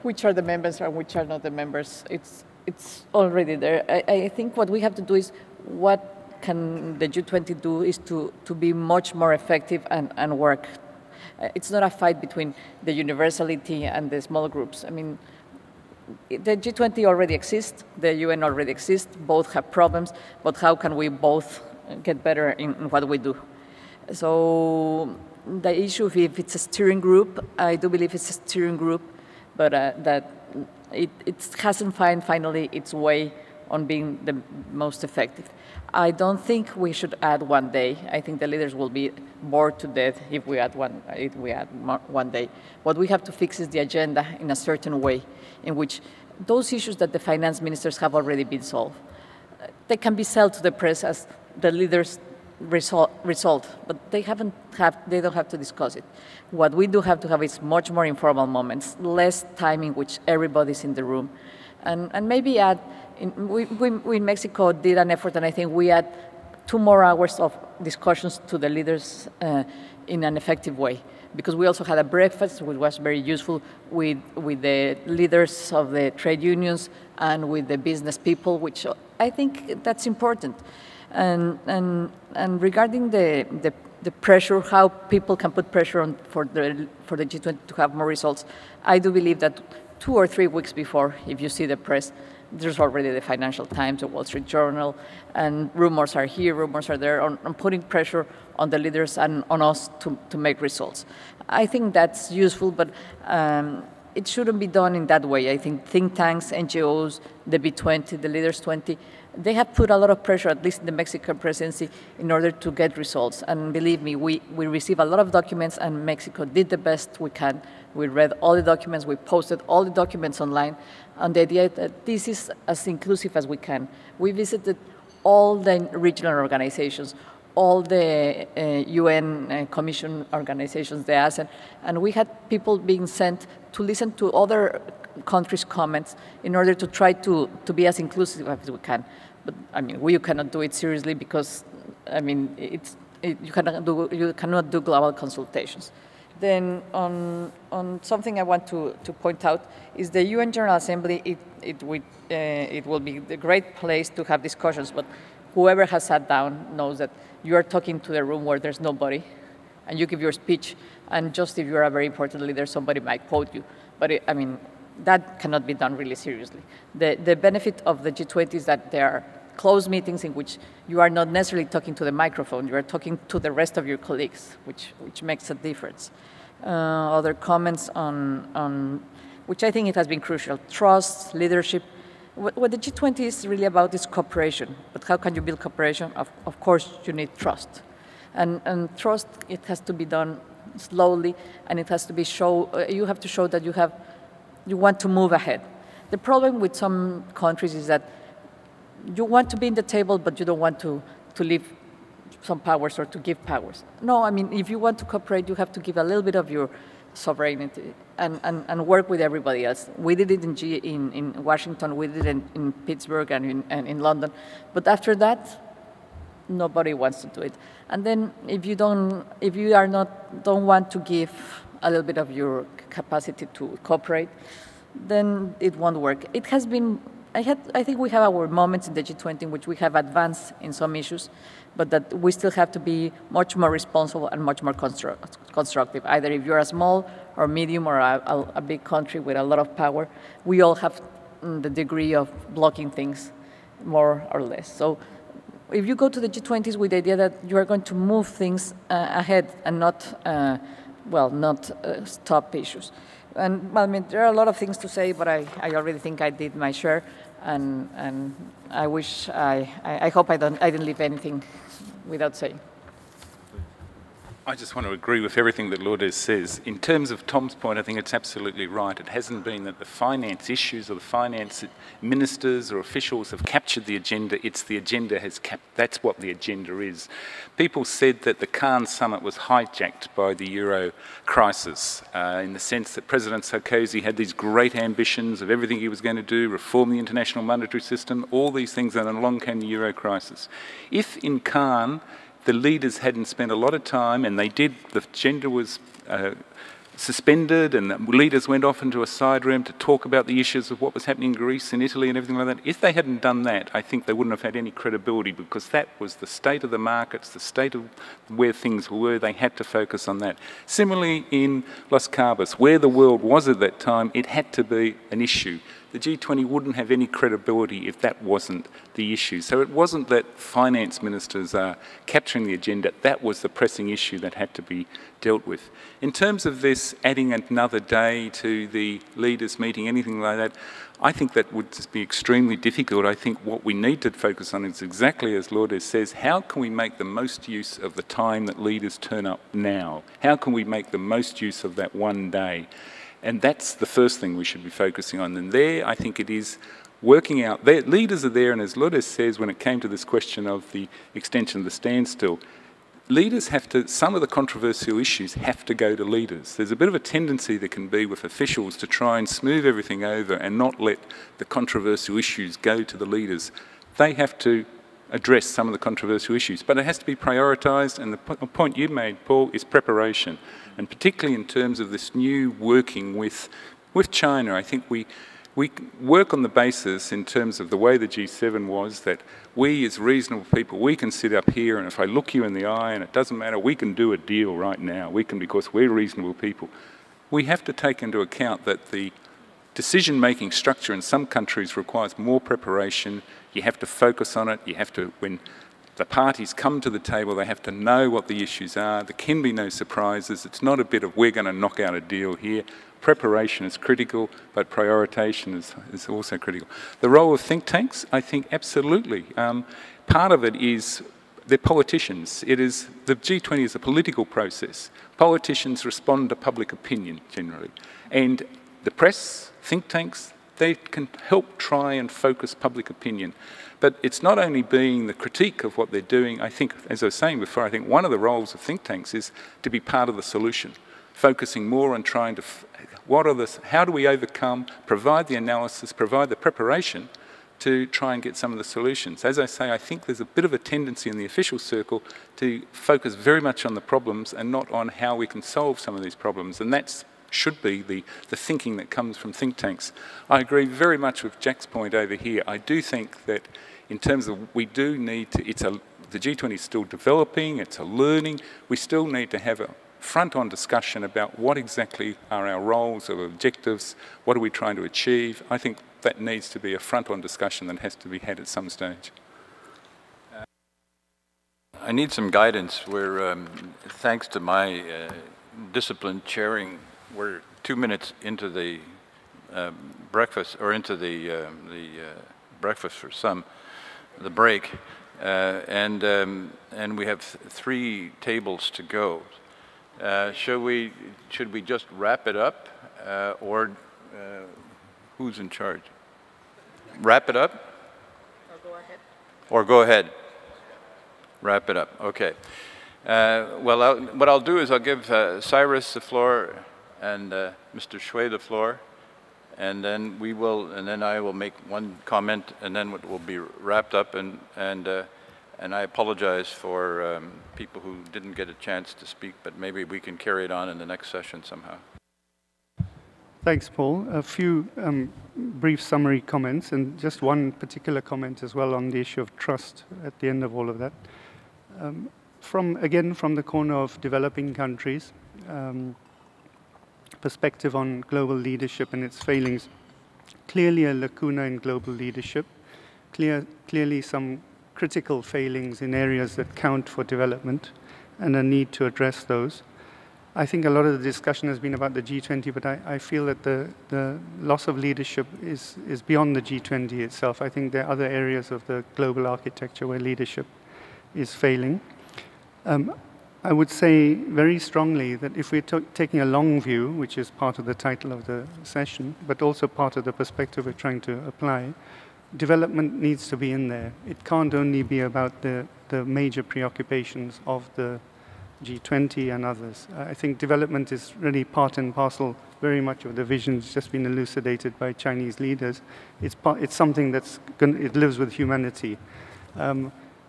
which are the members and which are not the members, it's already there. I think what we have to do is what can the G20 do is to be much more effective and work. It's not a fight between the universality and the small groups. I mean, the G20 already exists, the UN already exists, both have problems, but how can we both get better in what we do? So the issue of if it's a steering group, I do believe it's a steering group, but that it hasn't found finally its way on being the most effective. I don't think we should add one day. I think the leaders will be bored to death if we add one day. What we have to fix is the agenda in a certain way, in which those issues that the finance ministers have already been solved, they can be sold to the press as the leaders' result, but they don't have to discuss it. What we do have to have is much more informal moments, less time in which everybody's in the room, and maybe add. We in Mexico did an effort, and I think we had 2 more hours of discussions to the leaders in an effective way, because we also had a breakfast, which was very useful with the leaders of the trade unions and with the business people, which I think that's important. And regarding the pressure, how people can put pressure on for the G20 to have more results, I do believe that 2 or 3 weeks before, if you see the press, there's already the Financial Times, the Wall Street Journal, and rumors are here, rumors are there, on putting pressure on the leaders and on us to make results. I think that's useful, but it shouldn't be done in that way. I think think tanks, NGOs, the B20, the Leaders 20, they have put a lot of pressure, at least in the Mexican presidency, in order to get results. And believe me, we receive a lot of documents, and Mexico did the best we can. We read all the documents, we posted all the documents online, and the idea that this is as inclusive as we can. We visited all the regional organizations, all the UN Commission organizations, the ASEAN, and we had people being sent to listen to other countries' comments in order to try to be as inclusive as we can. But I mean, we cannot do it seriously because, I mean, you cannot do global consultations. Then on something I want to point out is the UN General Assembly. It will be the great place to have discussions, but whoever has sat down knows that you are talking to the room where there's nobody, and you give your speech, and just if you're a very important leader, somebody might quote you. But I mean, that cannot be done really seriously. The benefit of the G20 is that there are closed meetings in which you are not necessarily talking to the microphone, you are talking to the rest of your colleagues, which makes a difference. Other comments on which I think it has been crucial: trust, leadership. What the G20 is really about is cooperation. But how can you build cooperation? Of course, you need trust. And trust, it has to be done slowly, and it has to be you have to show that you want to move ahead. The problem with some countries is that you want to be in the table, but you don't want to leave some powers or to give powers. No, I mean, if you want to cooperate, you have to give a little bit of your sovereignty and work with everybody else. We did it in Washington, we did it in Pittsburgh and in London, but after that, nobody wants to do it. And then if you don't want to give a little bit of your capacity to cooperate, then it won't work. It has been, I think we have our moments in the G20 in which we have advanced in some issues, but that we still have to be much more responsible and much more constructive. Either if you're a small or medium or a big country with a lot of power, we all have the degree of blocking things more or less. So if you go to the G20s with the idea that you are going to move things ahead and not stop issues. And well, I mean, there are a lot of things to say, but I already think I did my share, and I wish I hope I didn't leave anything without saying. I just want to agree with everything that Lourdes says. In terms of Tom's point, I think it's absolutely right. It hasn't been that the finance issues or the finance ministers or officials have captured the agenda. It's the agenda that's what the agenda is. People said that the Cannes summit was hijacked by the euro crisis in the sense that President Sarkozy had these great ambitions of everything he was going to do, reform the international monetary system, all these things, and then along came the euro crisis. If in Cannes the leaders hadn't spent a lot of time, and they did, the agenda was suspended and the leaders went off into a side room to talk about the issues of what was happening in Greece and Italy and everything like that. If they hadn't done that, I think they wouldn't have had any credibility, because that was the state of the markets, the state of where things were. They had to focus on that. Similarly, in Los Cabos, where the world was at that time, it had to be an issue. The G20 wouldn't have any credibility if that wasn't the issue. So it wasn't that finance ministers are capturing the agenda. That was the pressing issue that had to be dealt with. In terms of this adding another day to the leaders' meeting, anything like that, I think that would just be extremely difficult. I think what we need to focus on is exactly as Lourdes says, how can we make the most use of the time that leaders turn up now? How can we make the most use of that one day? And that's the first thing we should be focusing on. And there, I think it is working out. Leaders are there, and as Lourdes says, when it came to this question of the extension of the standstill, leaders have to, some of the controversial issues have to go to leaders. There's a bit of a tendency that can be with officials to try and smooth everything over and not let the controversial issues go to the leaders. They have to address some of the controversial issues, but it has to be prioritised, and the point you made, Paul, is preparation. And particularly in terms of this new working with China, I think we work on the basis in terms of the way the G7 was, that we as reasonable people, we can sit up here and if I look you in the eye and it doesn't matter, we can do a deal right now. We can, because we're reasonable people. We have to take into account that the decision-making structure in some countries requires more preparation. You have to focus on it. You have to, when the parties come to the table, they have to know what the issues are. There can be no surprises. It's not a bit of we're going to knock out a deal here. Preparation is critical, but prioritization is also critical. The role of think tanks, I think absolutely. Part of it is they're politicians. The G20 is a political process. Politicians respond to public opinion generally. And the press, think tanks, they can help try and focus public opinion. But it's not only being the critique of what they're doing. I think, as I was saying before, I think one of the roles of think tanks is to be part of the solution, focusing more on trying to, how do we overcome, provide the analysis, provide the preparation to try and get some of the solutions. As I say, I think there's a bit of a tendency in the official circle to focus very much on the problems and not on how we can solve some of these problems. And that should be the thinking that comes from think tanks. I agree very much with Jack's point over here. I do think that in terms of we do need to, the G20 is still developing, it's a learning. We still need to have a front-on discussion about what exactly are our roles or objectives, what are we trying to achieve. I think that needs to be a front-on discussion that has to be had at some stage. I need some guidance where, thanks to my disciplined chairing, we're 2 minutes into the breakfast, or into the breakfast for some, the break, and we have 3 tables to go. Should we just wrap it up, or who's in charge? Wrap it up? Or go ahead. Or go ahead. Wrap it up. Okay. Well, what I'll do is I'll give Cyrus the floor and Mr. Shui the floor, and then I will make one comment, and then it will be wrapped up. And I apologize for people who didn't get a chance to speak, but maybe we can carry it on in the next session somehow. Thanks, Paul. A few brief summary comments, and just one particular comment as well on the issue of trust at the end of all of that. Again, from the corner of developing countries, perspective on global leadership and its failings. Clearly a lacuna in global leadership, clearly some critical failings in areas that count for development, and a need to address those. I think a lot of the discussion has been about the G20, but I feel that the loss of leadership is beyond the G20 itself. I think there are other areas of the global architecture where leadership is failing. I would say very strongly that if we're taking a long view, which is part of the title of the session, but also part of the perspective we're trying to apply, development needs to be in there. It can't only be about the major preoccupations of the G20 and others. I think development is really part and parcel very much of the visions just been elucidated by Chinese leaders. It's something it lives with humanity.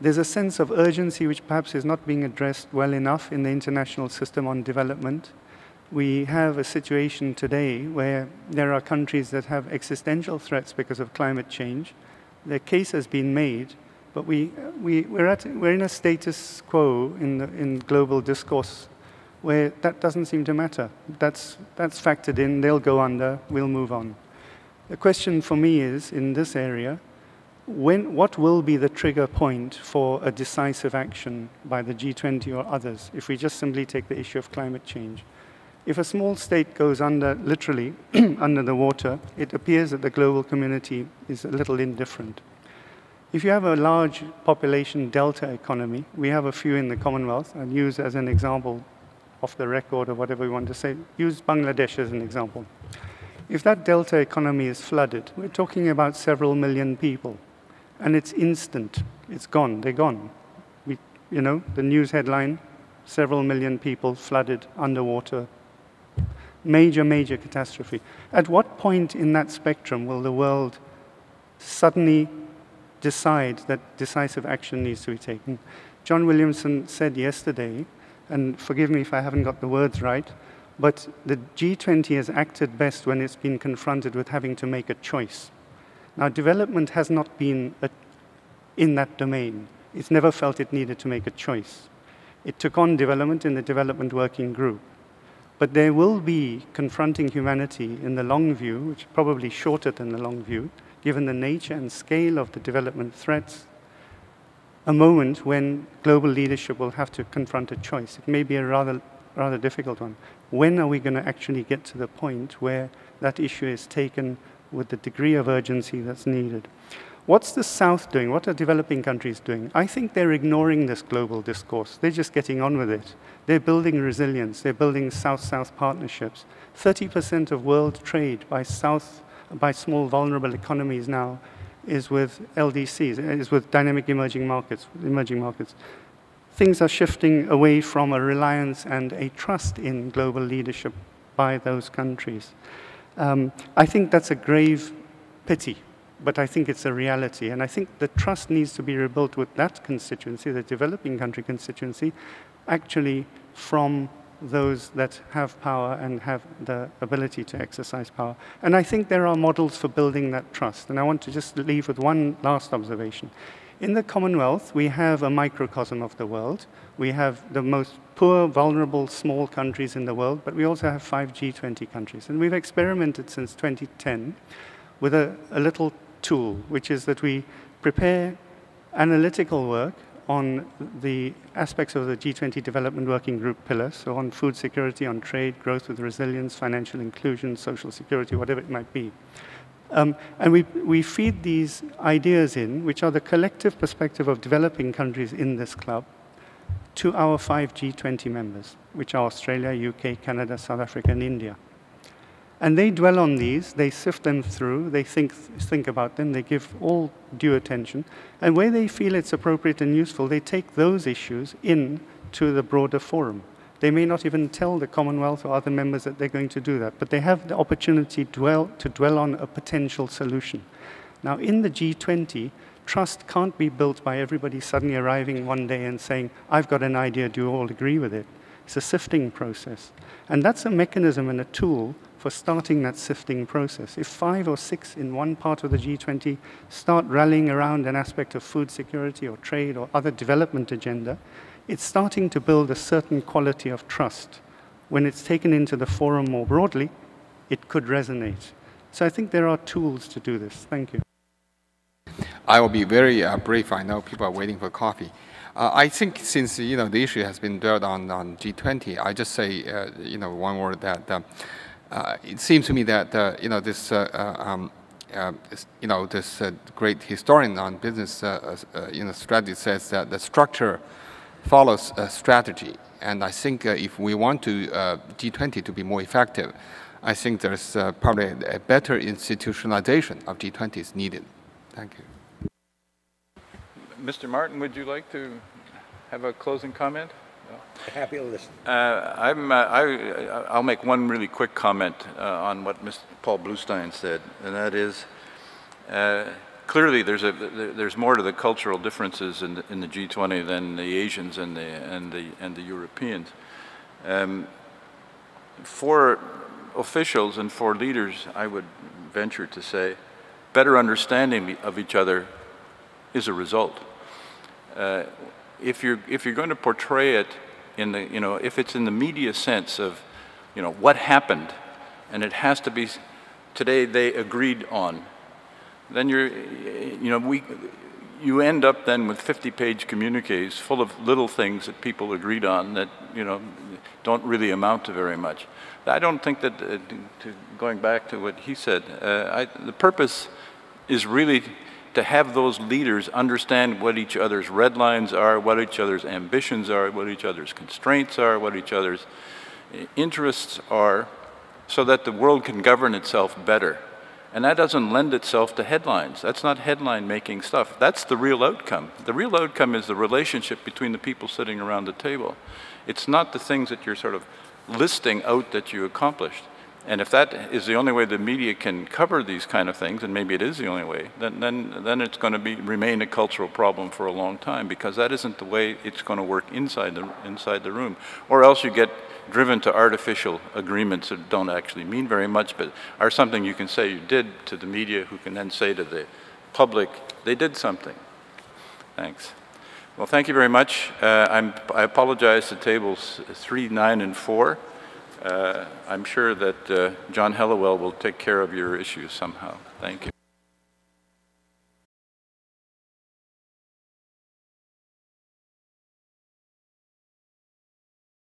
There's a sense of urgency which perhaps is not being addressed well enough in the international system on development. We have a situation today where there are countries that have existential threats because of climate change. The case has been made, but we're in a status quo in global discourse where that doesn't seem to matter. That's factored in, they'll go under, we'll move on. The question for me is, in this area, what will be the trigger point for a decisive action by the G20 or others if we just simply take the issue of climate change? If a small state goes under, literally, under the water, it appears that the global community is a little indifferent. If you have a large population delta economy, we have a few in the Commonwealth, and use as an example off the record or whatever you want to say, use Bangladesh as an example. If that delta economy is flooded, we're talking about several million people, and it's instant. It's gone. They're gone. The news headline, several million people flooded underwater. Major, major catastrophe. At what point in that spectrum will the world suddenly decide that decisive action needs to be taken? John Williamson said yesterday, and forgive me if I haven't got the words right, but the G20 has acted best when it's been confronted with having to make a choice. Now, development has not been in that domain. It's never felt it needed to make a choice. It took on development in the Development Working Group. But there will be confronting humanity in the long view, which is probably shorter than the long view, given the nature and scale of the development threats, a moment when global leadership will have to confront a choice. It may be a rather difficult one. When are we going to actually get to the point where that issue is taken with the degree of urgency that's needed? What's the South doing? What are developing countries doing? I think they're ignoring this global discourse. They're just getting on with it. They're building resilience. They're building South-South partnerships. 30% of world trade by small vulnerable economies now is with LDCs, is with dynamic emerging markets. Things are shifting away from a reliance and a trust in global leadership by those countries. I think that's a grave pity. But I think it's a reality. And I think the trust needs to be rebuilt with that constituency, the developing country constituency, actually from those that have power and have the ability to exercise power. And I think there are models for building that trust. And I want to just leave with one last observation. In the Commonwealth, we have a microcosm of the world. We have the most poor, vulnerable, small countries in the world, but we also have 5 G20 countries. And we've experimented since 2010 with a little tool, which is that we prepare analytical work on the aspects of the G20 Development Working Group pillars, so on food security, on trade, growth with resilience, financial inclusion, social security, whatever it might be. And we feed these ideas in, which are the collective perspective of developing countries in this club, to our 5 G20 members, which are Australia, UK, Canada, South Africa, and India. And they dwell on these, they sift them through, they think about them, they give all due attention. And where they feel it's appropriate and useful, they take those issues into the broader forum. They may not even tell the Commonwealth or other members that they're going to do that, but they have the opportunity to dwell on a potential solution. Now, in the G20, trust can't be built by everybody suddenly arriving one day and saying, I've got an idea, do you all agree with it? It's a sifting process. And that's a mechanism and a tool for starting that sifting process. If 5 or 6 in one part of the G20 start rallying around an aspect of food security or trade or other development agenda, it's starting to build a certain quality of trust. When it's taken into the forum more broadly, it could resonate. So I think there are tools to do this. Thank you. I will be very brief. I know people are waiting for coffee. I think since the issue has been dwelled on G20, I just say one word that it seems to me that this great historian on business strategy says that the structure follows a strategy, and I think if we want to G20 to be more effective, I think there's probably a better institutionalization of G20 is needed. Thank you. Mr. Martin, would you like to have a closing comment? No? Happy to listen. I'll make one really quick comment on what Mr. Paul Bluestein said, and that is clearly there's more to the cultural differences in the G20 than the Asians and the Europeans. for officials and for leaders, I would venture to say, better understanding of each other is a result. If you're going to portray it in the, if it's in the media sense of, what happened, and it has to be today they agreed on, then you end up then with 50-page communiques full of little things that people agreed on that, don't really amount to very much. I don't think that, going back to what he said, the purpose is really to have those leaders understand what each other's red lines are, what each other's ambitions are, what each other's constraints are, what each other's interests are, so that the world can govern itself better. And that doesn't lend itself to headlines. That's not headline-making stuff. That's the real outcome. The real outcome is the relationship between the people sitting around the table. It's not the things that you're sort of listing out that you accomplished. And if that is the only way the media can cover these kind of things, and maybe it is the only way, then it's going to remain a cultural problem for a long time, because that isn't the way it's going to work inside the room. Or else you get driven to artificial agreements that don't actually mean very much, but are something you can say you did to the media, who can then say to the public, they did something. Thanks. Well, thank you very much. I apologize to tables 3, 9, and 4. I'm sure that John Hellawell will take care of your issues somehow. Thank you.